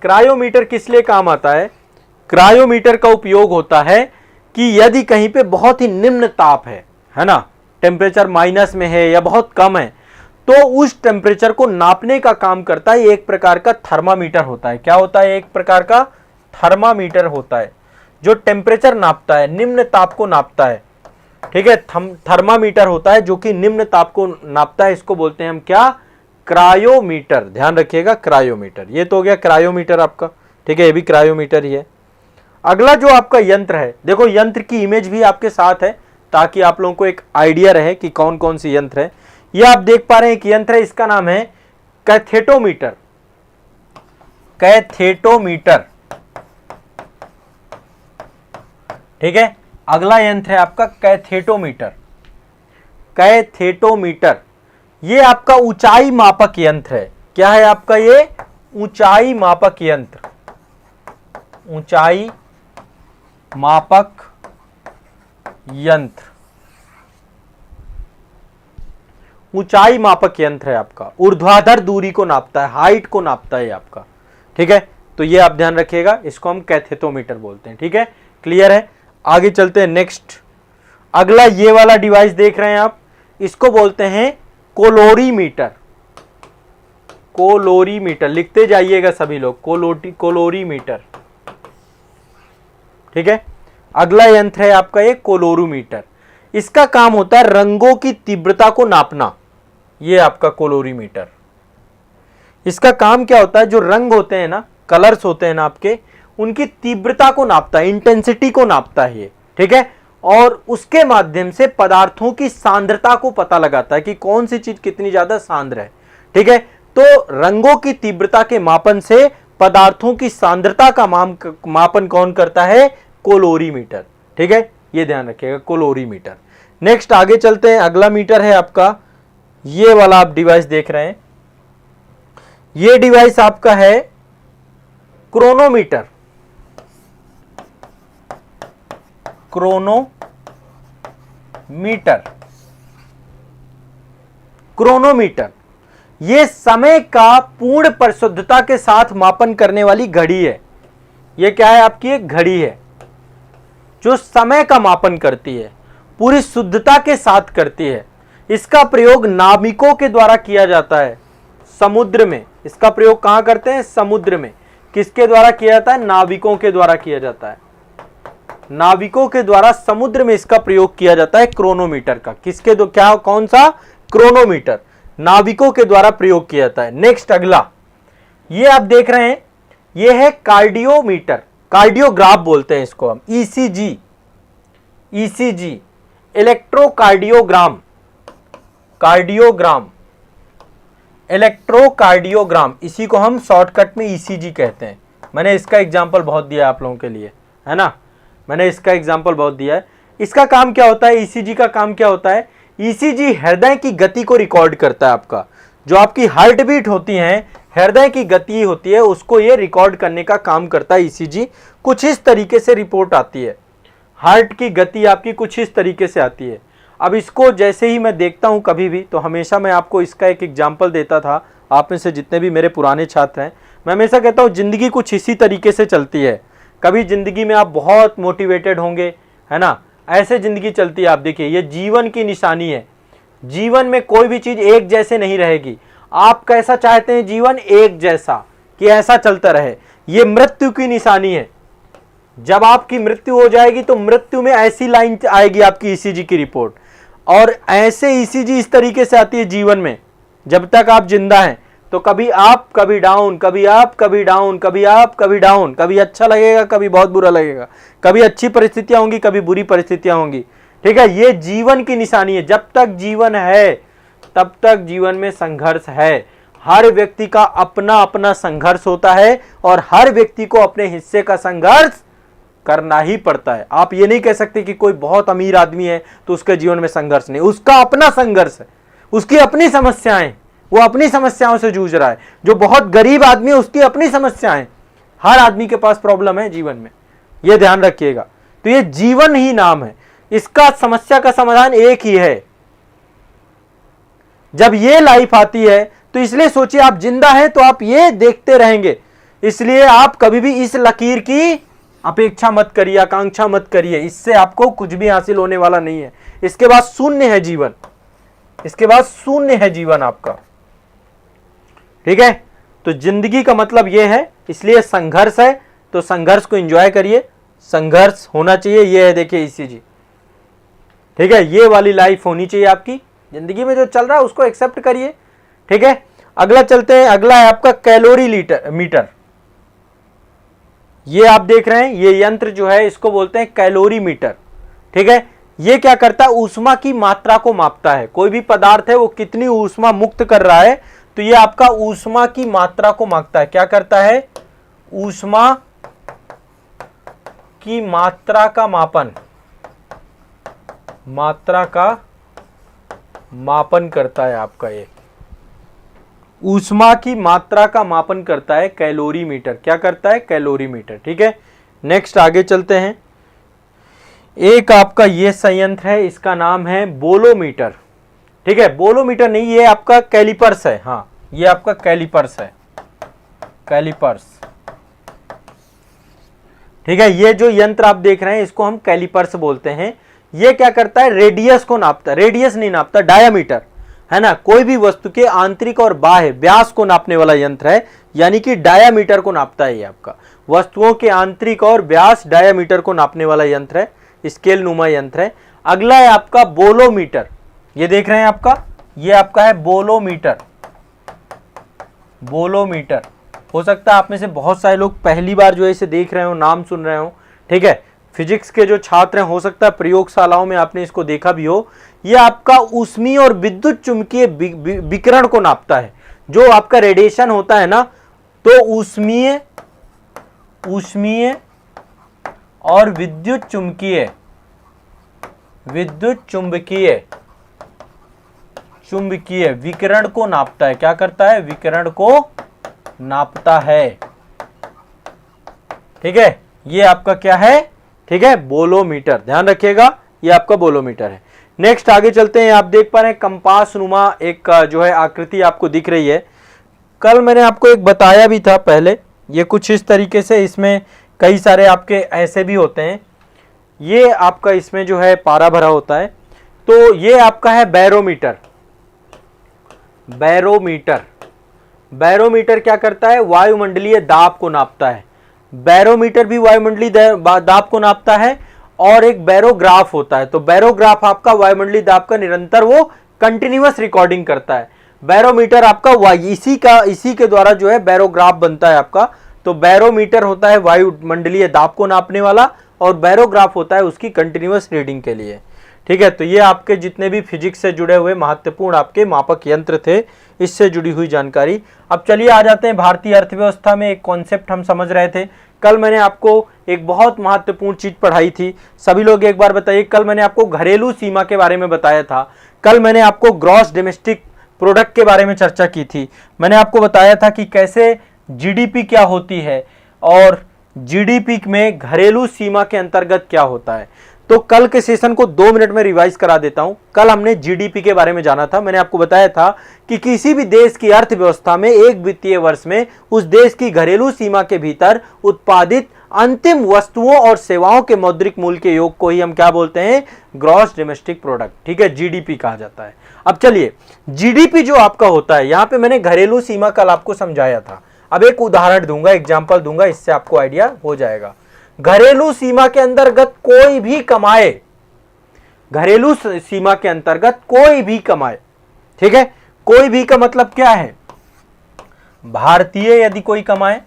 क्रायोमीटर किस लिए काम आता है? क्रायोमीटर का उपयोग होता है कि यदि कहीं पे बहुत ही निम्न ताप है ना, टेम्परेचर माइनस में है या बहुत कम है, तो उस टेम्परेचर को नापने का काम करता है एक प्रकार का थर्मामीटर होता है। क्या होता है? एक प्रकार का थर्मामीटर होता है जो टेम्परेचर नापता है, निम्न ताप को नापता है, ठीक है। थर्मामीटर होता है जो कि निम्न ताप को नापता है, इसको बोलते हैं हम क्या? क्रायोमीटर। ध्यान रखिएगा, क्रायोमीटर। ये तो हो गया क्रायोमीटर आपका, ठीक है, ये भी क्रायोमीटर ही है। अगला जो आपका यंत्र है, देखो यंत्र की इमेज भी आपके साथ है ताकि आप लोगों को एक आइडिया रहे कि कौन कौन सी यंत्र है। ये आप देख पा रहे हैं एक यंत्र है, इसका नाम है कैथेटोमीटर। कैथेटोमीटर, ठीक है। अगला यंत्र है आपका कैथेटोमीटर। कैथेटोमीटर ये आपका ऊंचाई मापक यंत्र है। क्या है आपका ये? ऊंचाई मापक यंत्र। ऊंचाई मापक यंत्र, ऊंचाई मापक यंत्र है आपका। ऊर्ध्वाधर दूरी को नापता है, हाइट को नापता है आपका, ठीक है। तो ये आप ध्यान रखिएगा, इसको हम कैथेटोमीटर बोलते हैं, ठीक है। क्लियर है? आगे चलते हैं। नेक्स्ट अगला ये वाला डिवाइस देख रहे हैं आप, इसको बोलते हैं कोलोरीमीटर। कोलोरीमीटर लिखते जाइएगा सभी लोग, कोलोरीमीटर, ठीक है। अगला यंत्र है आपका ये कोलोरीमीटर। इसका काम होता है रंगों की तीव्रता को नापना। ये आपका कोलोरीमीटर, इसका काम क्या होता है? जो रंग होते हैं ना, कलर्स होते हैं ना आपके, उनकी तीव्रता को नापता है, इंटेंसिटी को नापता है ये, ठीक है। और उसके माध्यम से पदार्थों की सांद्रता को पता लगाता है कि कौन सी चीज कितनी ज्यादा सांद्र है, ठीक है। तो रंगों की तीव्रता के मापन से पदार्थों की सांद्रता का मापन कौन करता है? कोलोरीमीटर, ठीक है। ये ध्यान रखिएगा, कोलोरीमीटर। नेक्स्ट आगे चलते हैं। अगला मीटर है आपका ये वाला, आप डिवाइस देख रहे हैं, ये डिवाइस आपका है क्रोनोमीटर। क्रोनोमीटर, क्रोनोमीटर ये समय का पूर्ण परिशुद्धता के साथ मापन करने वाली घड़ी है। ये क्या है? आपकी एक घड़ी है जो समय का मापन करती है, पूरी शुद्धता के साथ करती है। इसका प्रयोग नाविकों के द्वारा किया जाता है समुद्र में। इसका प्रयोग कहां करते हैं? समुद्र में। किसके द्वारा किया जाता है? नाविकों के द्वारा किया जाता है। नाविकों के द्वारा समुद्र में इसका प्रयोग किया जाता है क्रोनोमीटर का। किसके दो क्या? कौन सा? क्रोनोमीटर नाविकों के द्वारा प्रयोग किया जाता है। नेक्स्ट अगला ये आप देख रहे हैं, ये है कार्डियोमीटर। कार्डियोग्राफ बोलते हैं इसको हम, ECG. ECG electrocardiogram, cardiogram, electrocardiogram, इसी को हम शॉर्टकट में ईसीजी कहते हैं। मैंने इसका एग्जांपल बहुत दिया आप लोगों के लिए, है ना। मैंने इसका एग्जांपल बहुत दिया है। इसका काम क्या होता है? ईसीजी का काम क्या होता है? ईसीजी हृदय की गति को रिकॉर्ड करता है। आपका जो आपकी हार्ट बीट होती है, हृदय की गति होती है, उसको ये रिकॉर्ड करने का काम करता है ईसीजी। कुछ इस तरीके से रिपोर्ट आती है, हार्ट की गति आपकी कुछ इस तरीके से आती है। अब इसको जैसे ही मैं देखता हूं कभी भी, तो हमेशा मैं आपको इसका एक एग्जाम्पल देता था। आप में से जितने भी मेरे पुराने छात्र हैं, मैं हमेशा कहता हूं जिंदगी कुछ इसी तरीके से चलती है। कभी जिंदगी में आप बहुत मोटिवेटेड होंगे, है ना, ऐसे जिंदगी चलती है। आप देखिए, ये जीवन की निशानी है। जीवन में कोई भी चीज एक जैसे नहीं रहेगी। आप कैसा चाहते हैं जीवन, एक जैसा, कि ऐसा चलता रहे। ये मृत्यु की निशानी है। जब आपकी मृत्यु हो जाएगी तो मृत्यु में ऐसी लाइन आएगी आपकी ईसीजी की रिपोर्ट, और ऐसे ईसीजी इस तरीके से आती है जीवन में। जब तक आप जिंदा हैं तो कभी आप कभी डाउन, कभी आप कभी डाउन, कभी आप कभी डाउन, कभी अच्छा लगेगा कभी बहुत बुरा लगेगा, कभी अच्छी परिस्थितियां होंगी कभी बुरी परिस्थितियां होंगी। ठीक है, ये जीवन की निशानी है। जब तक जीवन है तब तक जीवन में संघर्ष है। हर व्यक्ति का अपना अपना संघर्ष होता है और हर व्यक्ति को अपने हिस्से का संघर्ष करना ही पड़ता है। आप ये नहीं कह सकते कि कोई बहुत अमीर आदमी है तो उसके जीवन में संघर्ष नहीं, उसका अपना संघर्ष है, उसकी अपनी समस्याएं, वो अपनी समस्याओं से जूझ रहा है। जो बहुत गरीब आदमी है उसकी अपनी समस्याएं। हर आदमी के पास प्रॉब्लम है जीवन में, ये ध्यान रखिएगा। तो ये जीवन ही नाम है, इसका समस्या का समाधान एक ही है। जब ये लाइफ आती है तो इसलिए सोचिए, आप जिंदा हैं तो आप ये देखते रहेंगे। इसलिए आप कभी भी इस लकीर की अपेक्षा मत करिए, आकांक्षा मत करिए, इससे आपको कुछ भी हासिल होने वाला नहीं है। इसके बाद शून्य है जीवन, इसके बाद शून्य है जीवन आपका। ठीक है, तो जिंदगी का मतलब यह है, इसलिए संघर्ष है तो संघर्ष को एंजॉय करिए, संघर्ष होना चाहिए। ये है देखिए ईसीजी। ठीक है, ये वाली लाइफ होनी चाहिए आपकी। जिंदगी में जो चल रहा है उसको एक्सेप्ट करिए। ठीक है, अगला चलते हैं। अगला है आपका कैलोरी मीटर। ये आप देख रहे हैं, ये यंत्र जो है इसको बोलते हैं कैलोरी मीटर। ठीक है, ये क्या करता है, ऊष्मा की मात्रा को मापता है। कोई भी पदार्थ है वो कितनी ऊष्मा मुक्त कर रहा है, तो ये आपका ऊष्मा की मात्रा को मापता है। क्या करता है, ऊष्मा की मात्रा का मापन, मात्रा का मापन करता है आपका। ये ऊष्मा की मात्रा का मापन करता है कैलोरी मीटर। क्या करता है, कैलोरी मीटर। ठीक है, नेक्स्ट आगे चलते हैं। एक आपका ये संयंत्र है, इसका नाम है बोलोमीटर। ठीक है, बोलोमीटर नहीं, ये आपका कैलिपर्स है। हाँ, ये आपका कैलिपर्स है, कैलिपर्स। ठीक है, ये जो यंत्र आप देख रहे हैं इसको हम कैलिपर्स बोलते हैं। ये क्या करता है, रेडियस को नापता है। रेडियस नहीं नापता, डायामीटर है ना। कोई भी वस्तु के आंतरिक और बाह्य व्यास को नापने वाला यंत्र है, यानी कि डायामीटर को नापता है। ये आपका वस्तुओं के आंतरिक और व्यास डायामीटर को नापने वाला यंत्र है, स्केल नुमा यंत्र है। अगला है आपका बोलोमीटर। ये देख रहे हैं आपका, ये आपका है बोलोमीटर। बोलोमीटर, हो सकता है आप में से बहुत सारे लोग पहली बार जो है इसे देख रहे हो, नाम सुन रहे हो। ठीक है, फिजिक्स के जो छात्र हैं हो सकता है प्रयोगशालाओं में आपने इसको देखा भी हो। यह आपका ऊष्मीय और विद्युत चुंबकीय विकिरण को नापता है। जो आपका रेडिएशन होता है ना, तो ऊष्मीय और विद्युत चुंबकीय विकिरण को नापता है। क्या करता है, विकिरण को नापता है। ठीक है, ये आपका क्या है, ठीक है, बोलोमीटर। ध्यान रखिएगा, ये आपका बोलोमीटर है। नेक्स्ट आगे चलते हैं। आप देख पा रहे हैं कंपास नुमा एक जो है आकृति आपको दिख रही है। कल मैंने आपको एक बताया भी था पहले, ये कुछ इस तरीके से, इसमें कई सारे आपके ऐसे भी होते हैं। ये आपका इसमें जो है पारा भरा होता है। तो ये आपका है बैरोमीटर। बैरोमीटर क्या करता है, वायुमंडलीय दाब को नापता है। बैरोमीटर भी वायुमंडलीय दाब को नापता है, और एक बैरोग्राफ होता है। तो बैरोग्राफ आपका वायुमंडलीय दाब का निरंतर वो कंटिन्यूअस रिकॉर्डिंग करता है। बैरोमीटर आपका इसी के द्वारा जो है बैरोग्राफ बनता है आपका। तो बैरोमीटर होता है वायुमंडलीय दाब को नापने वाला, और बैरोग्राफ होता है उसकी कंटिन्यूअस रीडिंग के लिए। ठीक है, तो ये आपके जितने भी फिजिक्स से जुड़े हुए महत्वपूर्ण आपके मापक यंत्र थे, इससे जुड़ी हुई जानकारी। अब चलिए आ जाते हैं भारतीय अर्थव्यवस्था में। एक कॉन्सेप्ट हम समझ रहे थे। कल मैंने आपको एक बहुत महत्वपूर्ण चीज पढ़ाई थी। सभी लोग एक बार बताइए, कल मैंने आपको घरेलू सीमा के बारे में बताया था। कल मैंने आपको ग्रॉस डोमेस्टिक प्रोडक्ट के बारे में चर्चा की थी। मैंने आपको बताया था कि कैसे जीडीपी क्या होती है और जीडीपी में घरेलू सीमा के अंतर्गत क्या होता है। तो कल के सेशन को 2 मिनट में रिवाइज करा देता हूं। कल हमने जीडीपी के बारे में जाना था। मैंने आपको बताया था कि किसी भी देश की अर्थव्यवस्था में एक वित्तीय वर्ष में उस देश की घरेलू सीमा के भीतर उत्पादित अंतिम वस्तुओं और सेवाओं के मौद्रिक मूल्य के योग को ही हम क्या बोलते हैं, ग्रॉस डोमेस्टिक प्रोडक्ट, ठीक है, जीडीपी कहा जाता है। अब चलिए, जीडीपी जो आपका होता है, यहां पे मैंने घरेलू सीमा कल आपको समझाया था। अब एक उदाहरण दूंगा, एग्जाम्पल दूंगा, इससे आपको आइडिया हो जाएगा। घरेलू सीमा के अंतर्गत कोई भी कमाए, घरेलू सीमा के अंतर्गत कोई भी कमाए, ठीक है, कोई भी का मतलब क्या है, भारतीय यदि कोई कमाए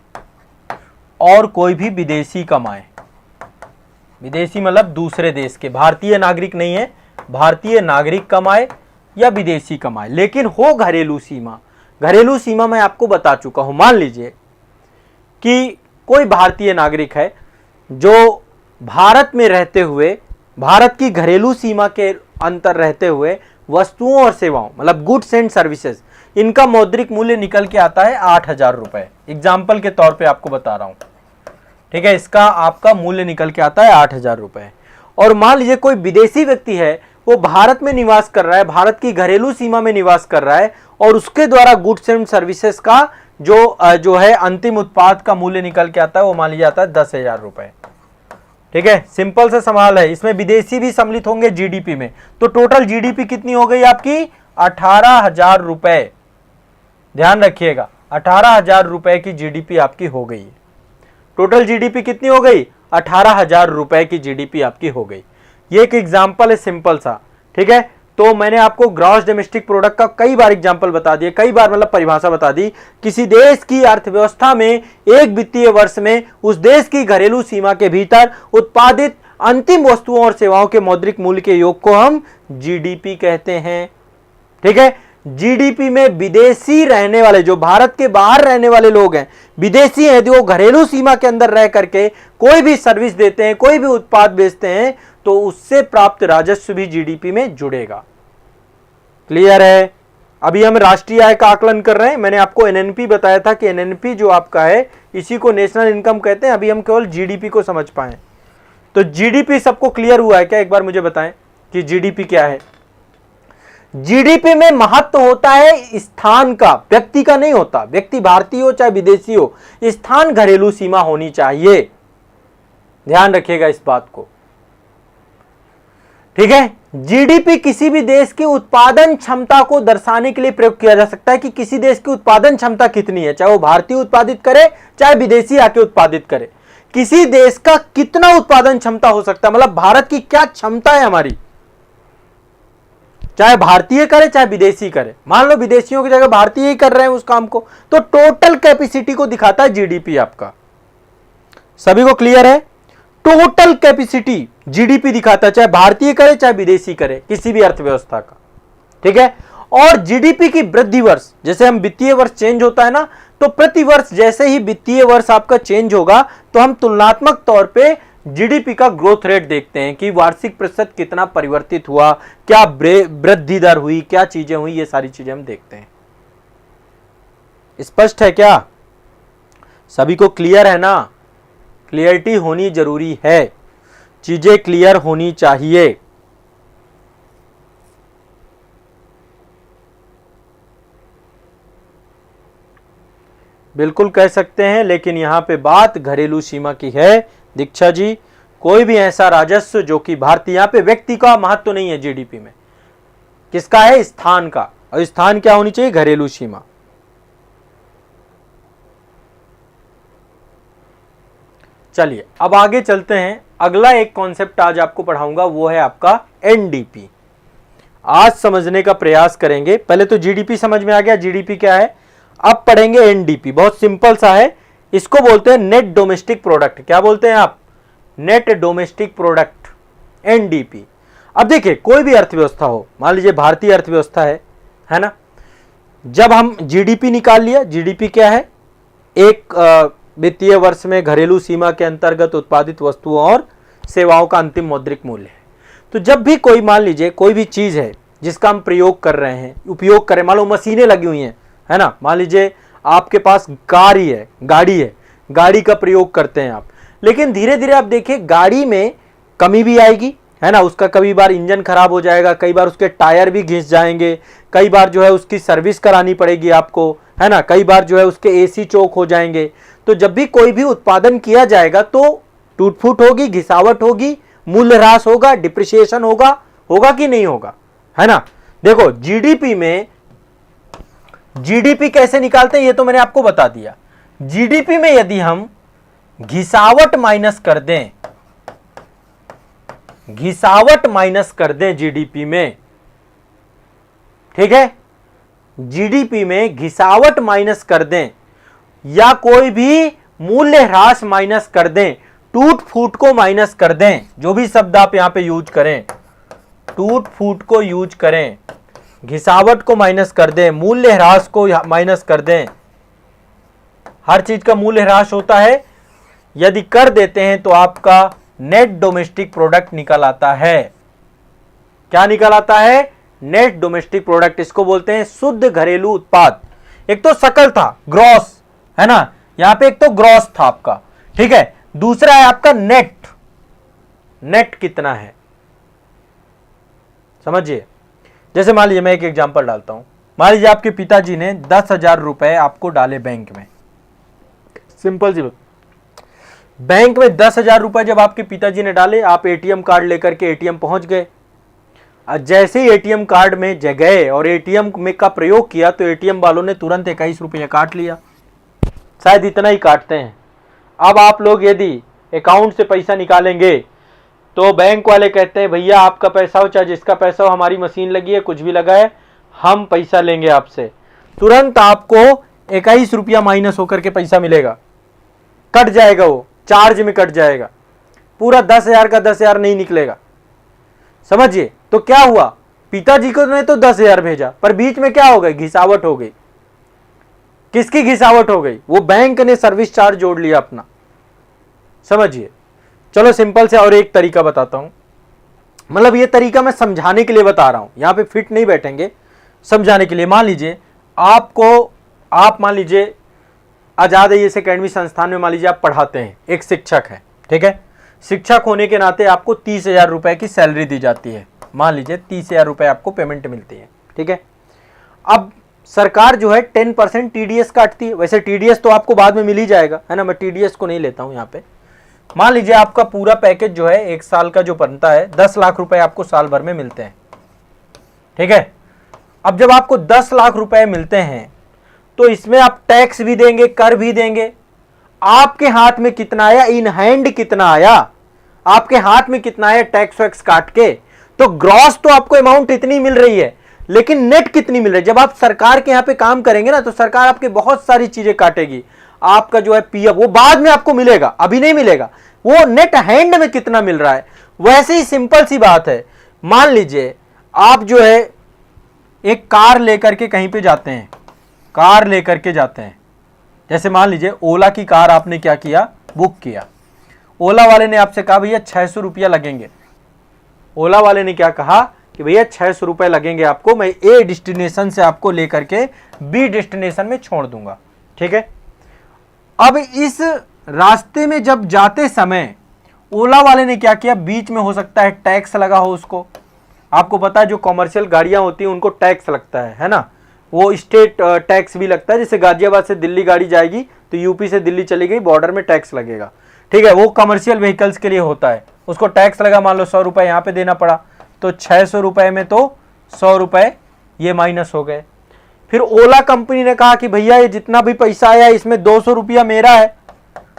और कोई भी विदेशी कमाए, विदेशी मतलब दूसरे देश के, भारतीय नागरिक नहीं है, भारतीय नागरिक कमाए या विदेशी कमाए, लेकिन हो घरेलू सीमा। घरेलू सीमा मैं आपको बता चुका हूं। मान लीजिए कि कोई भारतीय नागरिक है जो भारत में रहते हुए, भारत की घरेलू सीमा के अंतर रहते हुए वस्तुओं और सेवाओं मतलब गुड्स एंड सर्विसेज, इनका मौद्रिक मूल्य निकल के आता है 8,000 रुपए। एग्जाम्पल के तौर पे आपको बता रहा हूं, ठीक है, इसका आपका मूल्य निकल के आता है 8,000 रुपए। और मान लीजिए कोई विदेशी व्यक्ति है, वो भारत में निवास कर रहा है, भारत की घरेलू सीमा में निवास कर रहा है, और उसके द्वारा गुड्स एंड सर्विसेज का जो है अंतिम उत्पाद का मूल्य निकल के आता है, वो मान लिया जाता है 10,000 रुपए। ठीक है, सिंपल सा सवाल है। इसमें विदेशी भी सम्मिलित होंगे जीडीपी में, तो टोटल जीडीपी कितनी हो गई आपकी, 18,000 रुपए। ध्यान रखिएगा, 18,000 रुपए की जीडीपी आपकी हो गई। टोटल जीडीपी कितनी हो गई, 18,000 रुपए की जीडीपी आपकी हो गई। ये एक एग्जाम्पल है सिंपल सा, ठीक है। तो मैंने आपको ग्रॉस डोमेस्टिक प्रोडक्ट का कई बार एग्जाम्पल बता दिए, कई बार मतलब परिभाषा बता दी। किसी देश की अर्थव्यवस्था में एक वित्तीय वर्ष में उस देश की घरेलू सीमा के भीतर उत्पादित अंतिम वस्तुओं और सेवाओं के मौद्रिक मूल्य के योग को हम जीडीपी कहते हैं। ठीक है, जीडीपी में विदेशी रहने वाले, जो भारत के बाहर रहने वाले लोग हैं, विदेशी हैं, जो घरेलू सीमा के अंदर रह करके कोई भी सर्विस देते हैं, कोई भी उत्पाद बेचते हैं, तो उससे प्राप्त राजस्व भी जीडीपी में जुड़ेगा। क्लियर है। अभी हम राष्ट्रीय आय का आकलन कर रहे हैं। मैंने आपको एनएनपी बताया था कि एनएनपी जो आपका है, इसी को नेशनल इनकम कहते हैं। अभी हम केवल जीडीपी को समझ पाए। तो जीडीपी सबको क्लियर हुआ है क्या? एक बार मुझे बताएं कि जीडीपी क्या है। जीडीपी में महत्व होता है स्थान का, व्यक्ति का नहीं होता। व्यक्ति भारतीय हो चाहे विदेशी हो, स्थान घरेलू सीमा होनी चाहिए। ध्यान रखिएगा इस बात को, ठीक है। जीडीपी किसी भी देश की उत्पादन क्षमता को दर्शाने के लिए प्रयोग किया जा सकता है कि किसी देश की उत्पादन क्षमता कितनी है, चाहे वो भारतीय उत्पादित करे चाहे विदेशी आके उत्पादित करे। किसी देश का कितना उत्पादन क्षमता हो सकता है, मतलब भारत की क्या क्षमता है हमारी, चाहे भारतीय करे चाहे विदेशी करे। मान लो विदेशियों की जगह भारतीय ही कर रहे हैं उस काम को, तो टोटल कैपेसिटी को दिखाता है जीडीपी आपका। सभी को क्लियर है? टोटल कैपेसिटी जीडीपी दिखाता है, चाहे भारतीय करे चाहे विदेशी करे, किसी भी अर्थव्यवस्था का। ठीक है, और जीडीपी की वृद्धि वर्ष, जैसे हम वित्तीय वर्ष चेंज होता है ना, तो प्रति वर्ष जैसे ही वित्तीय वर्ष आपका चेंज होगा, तो हम तुलनात्मक तौर पे जीडीपी का ग्रोथ रेट देखते हैं कि वार्षिक प्रतिशत कितना परिवर्तित हुआ, क्या वृद्धि दर हुई, क्या चीजें हुई, ये सारी चीजें हम देखते हैं। स्पष्ट है क्या? सभी को क्लियर है ना? क्लियरिटी होनी जरूरी है, चीजें क्लियर होनी चाहिए। बिल्कुल कह सकते हैं, लेकिन यहां पे बात घरेलू सीमा की है दीक्षा जी। कोई भी ऐसा राजस्व जो कि भारतीय, यहां पे व्यक्ति का महत्व नहीं है जीडीपी में, किसका है? स्थान का। और स्थान क्या होनी चाहिए? घरेलू सीमा। चलिए अब आगे चलते हैं। अगला एक कॉन्सेप्ट आज आपको पढ़ाऊंगा, वो है आपका एनडीपी। आज समझने का प्रयास करेंगे। पहले तो जीडीपी समझ में आ गया, जीडीपी क्या है। अब पढ़ेंगे एनडीपी, बहुत सिंपल सा है। इसको बोलते हैं नेट डोमेस्टिक प्रोडक्ट। क्या बोलते हैं आप? Net domestic product, NDP. अब देखिए, कोई भी अर्थव्यवस्था हो, मान लीजिए भारतीय अर्थव्यवस्था है ना, जब हम जीडीपी निकाल लिया, जीडीपी क्या है? एक वित्तीय वर्ष में घरेलू सीमा के अंतर्गत उत्पादित वस्तुओं और सेवाओं का अंतिम मौद्रिक मूल्य है। तो जब भी कोई, मान लीजिए कोई भी चीज है जिसका हम प्रयोग कर रहे हैं, उपयोग करें, मान लो मशीनें लगी हुई हैं, है ना, मान लीजिए आपके पास कार ही है, गाड़ी है, गाड़ी का प्रयोग करते हैं आप, लेकिन धीरे धीरे आप देखिए गाड़ी में कमी भी आएगी, है ना, उसका कई बार इंजन खराब हो जाएगा, कई बार उसके टायर भी घिस जाएंगे, कई बार जो है उसकी सर्विस करानी पड़ेगी आपको, है ना, कई बार जो है उसके एसी चोक हो जाएंगे। तो जब भी कोई भी उत्पादन किया जाएगा तो टूट फूट होगी, घिसावट होगी, मूल्य ह्रास होगा, डिप्रिसिएशन होगा, होगा कि नहीं होगा, है ना। देखो जीडीपी कैसे निकालते हैं ये तो मैंने आपको बता दिया। जीडीपी में यदि हम घिसावट माइनस कर दें, जीडीपी में, ठीक है, जीडीपी में घिसावट माइनस कर दें या कोई भी मूल्य ह्रास माइनस कर दें, टूट फूट को माइनस कर दें, जो भी शब्द आप यहां पे यूज करें, टूट फूट को यूज करें, घिसावट को माइनस कर दें, मूल्य ह्रास को माइनस कर दें। हर चीज का मूल्य ह्रास होता है, यदि कर देते हैं तो आपका नेट डोमेस्टिक प्रोडक्ट निकल आता है। क्या निकल आता है? Net domestic product. इसको बोलते हैं शुद्ध घरेलू उत्पाद। एक तो सकल था, ग्रॉस, है ना, यहां पे एक तो ग्रॉस था आपका, ठीक है, दूसरा है आपका नेट। नेट कितना है समझिए। जैसे मान लीजिए मैं एक एग्जांपल डालता हूं, मान लीजिए आपके पिताजी ने 10,000 रुपए आपको डाले बैंक में। सिंपल सी बात, बैंक में 10,000 रुपए जब आपके पिताजी ने डाले, आप एटीएम कार्ड लेकर के एटीएम पहुंच गए। जैसे ही एटीएम कार्ड में गए और एटीएम में का प्रयोग किया तो एटीएम वालों ने तुरंत 21 रुपया काट लिया, शायद इतना ही काटते हैं। अब आप लोग यदि अकाउंट से पैसा निकालेंगे तो बैंक वाले कहते हैं भैया आपका पैसा हो चाहे जिसका पैसा हो, हमारी मशीन लगी है, कुछ भी लगा है, हम पैसा लेंगे आपसे। तुरंत आपको 21 रुपया माइनस होकर के पैसा मिलेगा, कट जाएगा, वो चार्ज में कट जाएगा, पूरा 10,000 का 10,000 नहीं निकलेगा। समझिए। तो क्या हुआ, पिताजी को ने तो 10,000 भेजा, पर बीच में क्या हो गई, घिसावट हो गई। किसकी घिसावट हो गई? वो बैंक ने सर्विस चार्ज जोड़ लिया अपना। समझिए। चलो सिंपल से और एक तरीका बताता हूं, मतलब ये तरीका मैं समझाने के लिए बता रहा हूं, यहां पे फिट नहीं बैठेंगे, समझाने के लिए। मान लीजिए आप मान लीजिए आजाद है इस अकेडमी संस्थान में मान लीजिए आप पढ़ाते हैं, एक शिक्षक है, ठीक है। शिक्षक होने के नाते आपको 30,000 रुपए की सैलरी दी जाती है, मान लीजिए 30,000 रुपए आपको पेमेंट मिलती है, ठीक है। अब सरकार जो है 10% टीडीएस काटती है। वैसे टीडीएस तो आपको बाद में मिल ही जाएगा, है ना, मैं टीडीएस को नहीं लेता हूं यहाँ पे। मान लीजिए आपका पूरा पैकेज जो है एक साल का जो बनता है 10 लाख रुपए आपको साल भर में मिलते हैं, ठीक है। अब जब आपको 10 लाख रुपए मिलते हैं तो इसमें आप टैक्स भी देंगे, कर भी देंगे। आपके हाथ में कितना आया, इन हैंड कितना आया, आपके हाथ में कितना आया टैक्स वैक्स काट के? तो ग्रॉस तो आपको अमाउंट इतनी मिल रही है, लेकिन नेट कितनी मिल रही है? जब आप सरकार के यहां पे काम करेंगे ना तो सरकार आपके बहुत सारी चीजें काटेगी। आपका जो है पीएफ वो बाद में आपको मिलेगा, अभी नहीं मिलेगा। वो नेट हैंड में कितना मिल रहा है। वैसे ही सिंपल सी बात है, मान लीजिए आप जो है एक कार लेकर के कहीं पे जाते हैं, कार लेकर के जाते हैं, जैसे मान लीजिए ओला की कार आपने क्या किया, बुक किया। ओला वाले ने आपसे कहा भैया 600 रुपया लगेंगे। ओला वाले ने क्या कहा कि भैया 600 रुपए लगेंगे आपको, मैं ए डेस्टिनेशन से आपको लेकर के बी डेस्टिनेशन में छोड़ दूंगा, ठीक है। अब इस रास्ते में जब जाते समय ओला वाले ने क्या किया, बीच में हो सकता है टैक्स लगा हो उसको। आपको पता है जो कॉमर्शियल गाड़ियां होती हैं उनको टैक्स लगता है ना, वो स्टेट टैक्स भी लगता है। जैसे गाजियाबाद से दिल्ली गाड़ी जाएगी तो यूपी से दिल्ली चली गई, बॉर्डर में टैक्स लगेगा, ठीक है। वो कमर्शियल व्हीकल्स के लिए होता है, उसको टैक्स लगा, मान लो 100 रुपए यहाँ पे देना पड़ा, तो 600 रुपए में तो 100 रुपए ये माइनस हो गए। फिर ओला कंपनी ने कहा कि भैया ये जितना भी पैसा आया इसमें 200 रुपया मेरा है,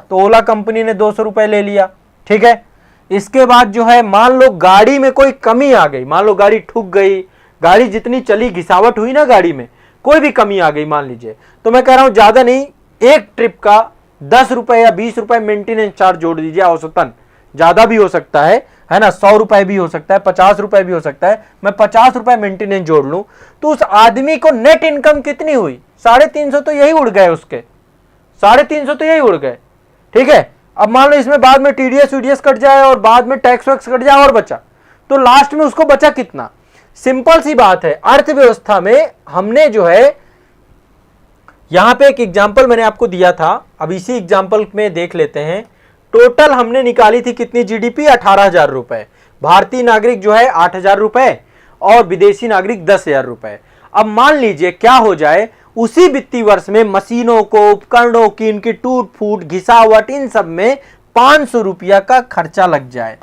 तो ओला कंपनी ने 200 रुपए ले लिया, ठीक है। इसके बाद जो है मान लो गाड़ी में कोई कमी आ गई, मान लो गाड़ी ठुक गई, गाड़ी जितनी चली घिसावट हुई ना गाड़ी में, कोई भी कमी आ गई मान लीजिए, तो मैं कह रहा हूं ज्यादा नहीं, एक ट्रिप का 10 रुपए या 20 रुपए मेंटेनेंस चार्ज जोड़ दीजिए औसतन, ज्यादा भी हो सकता है ना, 100 रुपए भी हो सकता है, 50 रुपए भी हो सकता है, मैं 50 रुपए मेंटेनेंस जोड़ लूं तो उस आदमी को नेट इनकम कितनी हुई, 350 तो यही उड़ गए उसके, 350 तो यही उड़ गए, ठीक है। अब मान लो इसमें बाद में टीडीएस वीडीएस कट जाए और बाद में टैक्स वैक्स कट जाए और बचा, तो लास्ट में उसको बचा कितना। सिंपल सी बात है, अर्थव्यवस्था में हमने जो है यहां पे एक एग्जांपल मैंने आपको दिया था, अब इसी एग्जांपल में देख लेते हैं। टोटल हमने निकाली थी कितनी जीडीपी, 18,000 रुपए। भारतीय नागरिक जो है 8,000 रुपए और विदेशी नागरिक 10,000 रुपए। अब मान लीजिए क्या हो जाए, उसी वित्तीय वर्ष में मशीनों को, उपकरणों की, इनकी टूट फूट, घिसावट, इन सब में 500 रुपया का खर्चा लग जाए।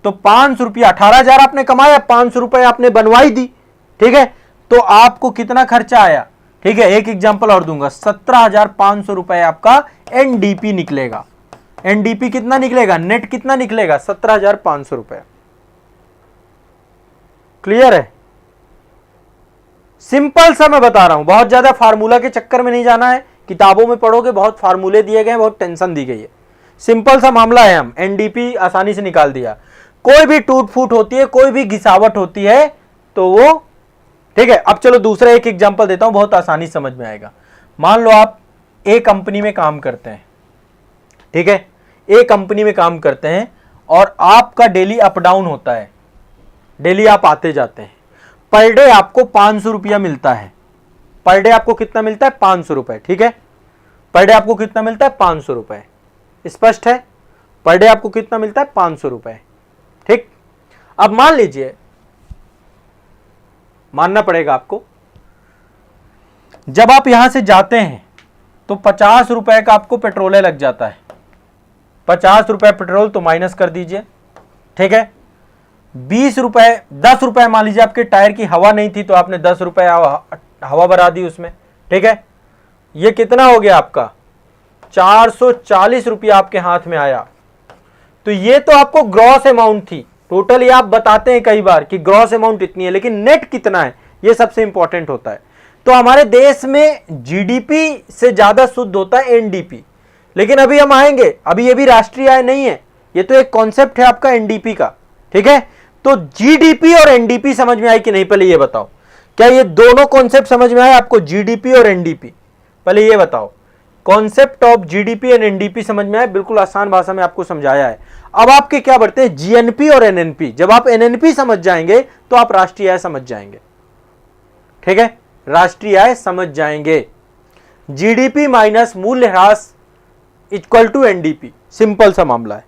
तो 500 रुपया, 18,000 आपने कमाया, 500 रुपए आपने बनवाई दी, ठीक है, तो आपको कितना खर्चा आया? ठीक है, एक एग्जांपल और दूंगा, 17,500 रुपए आपका एनडीपी निकलेगा। एनडीपी कितना निकलेगा? नेट कितना निकलेगा? 17,500 रुपए। क्लियर है? सिंपल सा मैं बता रहा हूं, बहुत ज्यादा फार्मूला के चक्कर में नहीं जाना है। किताबों में पढ़ोगे बहुत फार्मूले दिए गए, बहुत टेंशन दी गई है। सिंपल सा मामला है, हम एनडीपी आसानी से निकाल दिया। कोई भी टूट फूट होती है, कोई भी घिसावट होती है तो वो, ठीक है। अब चलो दूसरा एक एग्जांपल देता हूं, बहुत आसानी समझ में आएगा। मान लो आप ए कंपनी में काम करते हैं, ठीक है, ए कंपनी में काम करते हैं और आपका डेली अप डाउन होता है, डेली आप आते जाते हैं। पर डे आपको 500 रुपया मिलता है। पर डे आपको कितना मिलता है? 500 रुपए, ठीक है। पर डे आपको कितना मिलता है? 500 रुपए। स्पष्ट है? पर डे आपको कितना मिलता है? 500 रुपए, ठीक। अब मान लीजिए, मानना पड़ेगा आपको, जब आप यहां से जाते हैं तो 50 रुपए का आपको पेट्रोल लग जाता है। 50 रुपए पेट्रोल तो माइनस कर दीजिए, ठीक है। 20 रुपए, 10 रुपए मान लीजिए आपके टायर की हवा नहीं थी तो आपने 10 रुपए हवा भरा दी उसमें, ठीक है। ये कितना हो गया आपका? 440 रुपया आपके हाथ में आया। तो ये तो आपको ग्रॉस अमाउंट थी। टोटल ये आप बताते हैं कई बार कि ग्रॉस अमाउंट इतनी है, लेकिन नेट कितना है ये सबसे इंपॉर्टेंट होता है। तो हमारे देश में जीडीपी से ज्यादा शुद्ध होता है एनडीपी। लेकिन अभी हम आएंगे, अभी ये भी राष्ट्रीय आय नहीं है, ये तो एक कॉन्सेप्ट है आपका एनडीपी का, ठीक है। तो जीडीपी और एनडीपी समझ में आई कि नहीं, पहले ये बताओ। क्या ये दोनों कॉन्सेप्ट समझ में आए आपको, जीडीपी और एनडीपी? पहले ये बताओ, concept of GDP and NDP समझ में आए? बिल्कुल आसान भाषा में आपको समझाया है। अब आपके क्या बढ़ते हैं? जीएनपी और एनएनपी। जब आप एनएनपी समझ जाएंगे तो आप राष्ट्रीय आय समझ जाएंगे, ठीक है, राष्ट्रीय आय समझ जाएंगे। जीडीपी माइनस मूल्य ह्रास इक्वल टू एनडीपी, सिंपल सा मामला है,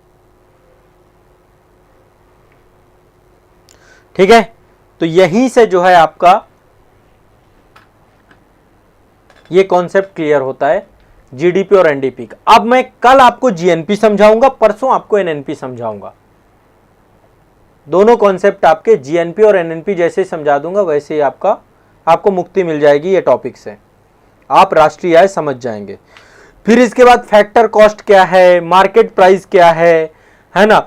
ठीक है। तो यहीं से जो है आपका ये कॉन्सेप्ट क्लियर होता है जीडीपी और एनडीपी का। अब मैं कल आपको जीएनपी समझाऊंगा, परसों आपको एनएनपी समझाऊंगा। दोनों कॉन्सेप्ट आपके जीएनपी और एनएनपी जैसे समझा दूंगा वैसे ही आपको मुक्ति मिल जाएगी ये टॉपिक से। आप राष्ट्रीय आय समझ जाएंगे। फिर इसके बाद फैक्टर कॉस्ट क्या है, मार्केट प्राइस क्या है ना,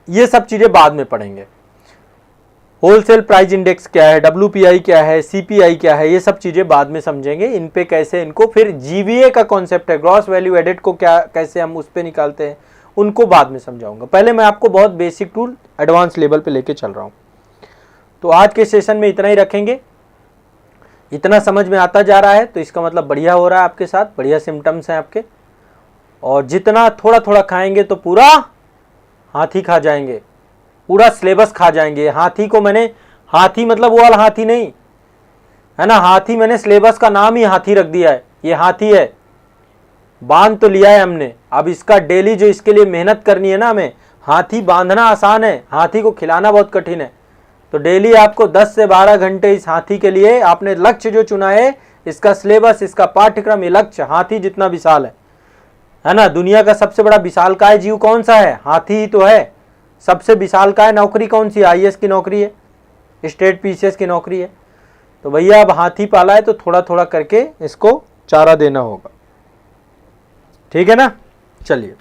ये सब चीजें बाद में पढ़ेंगे। होलसेल प्राइस इंडेक्स क्या है, डब्ल्यूपीआई क्या है, सीपीआई क्या है, ये सब चीजें बाद में समझेंगे। इन पे कैसे इनको, फिर जीवीए का कॉन्सेप्ट है, ग्रॉस वैल्यू एडेड को क्या कैसे हम उस पे निकालते हैं, उनको बाद में समझाऊंगा। पहले मैं आपको बहुत बेसिक टूल एडवांस लेवल पे लेके चल रहा हूं। तो आज के सेशन में इतना ही रखेंगे। इतना समझ में आता जा रहा है तो इसका मतलब बढ़िया हो रहा है आपके साथ, बढ़िया सिम्टम्स हैं आपके। और जितना थोड़ा थोड़ा खाएंगे तो पूरा हाथी खा जाएंगे, पूरा सिलेबस खा जाएंगे। हाथी को मैंने, हाथी मतलब वो वाला हाथी नहीं है ना, हाथी मैंने सिलेबस का नाम ही हाथी रख दिया है। ये हाथी है, बांध तो लिया है हमने, अब इसका डेली जो इसके लिए मेहनत करनी है ना हमें। हाथी बांधना आसान है, हाथी को खिलाना बहुत कठिन है। तो डेली आपको 10 से 12 घंटे इस हाथी के लिए, आपने लक्ष्य जो चुना है, इसका सिलेबस, इसका पाठ्यक्रम, ये लक्ष्य हाथी जितना विशाल है ना। दुनिया का सबसे बड़ा विशालकाय जीव कौन सा है? हाथी ही तो है। सबसे विशालकाय नौकरी कौन सी है? आईएएस की नौकरी है, स्टेट पीसीएस की नौकरी है। तो भैया अब हाथी पाला है तो थोड़ा थोड़ा करके इसको चारा देना होगा, ठीक है ना। चलिए।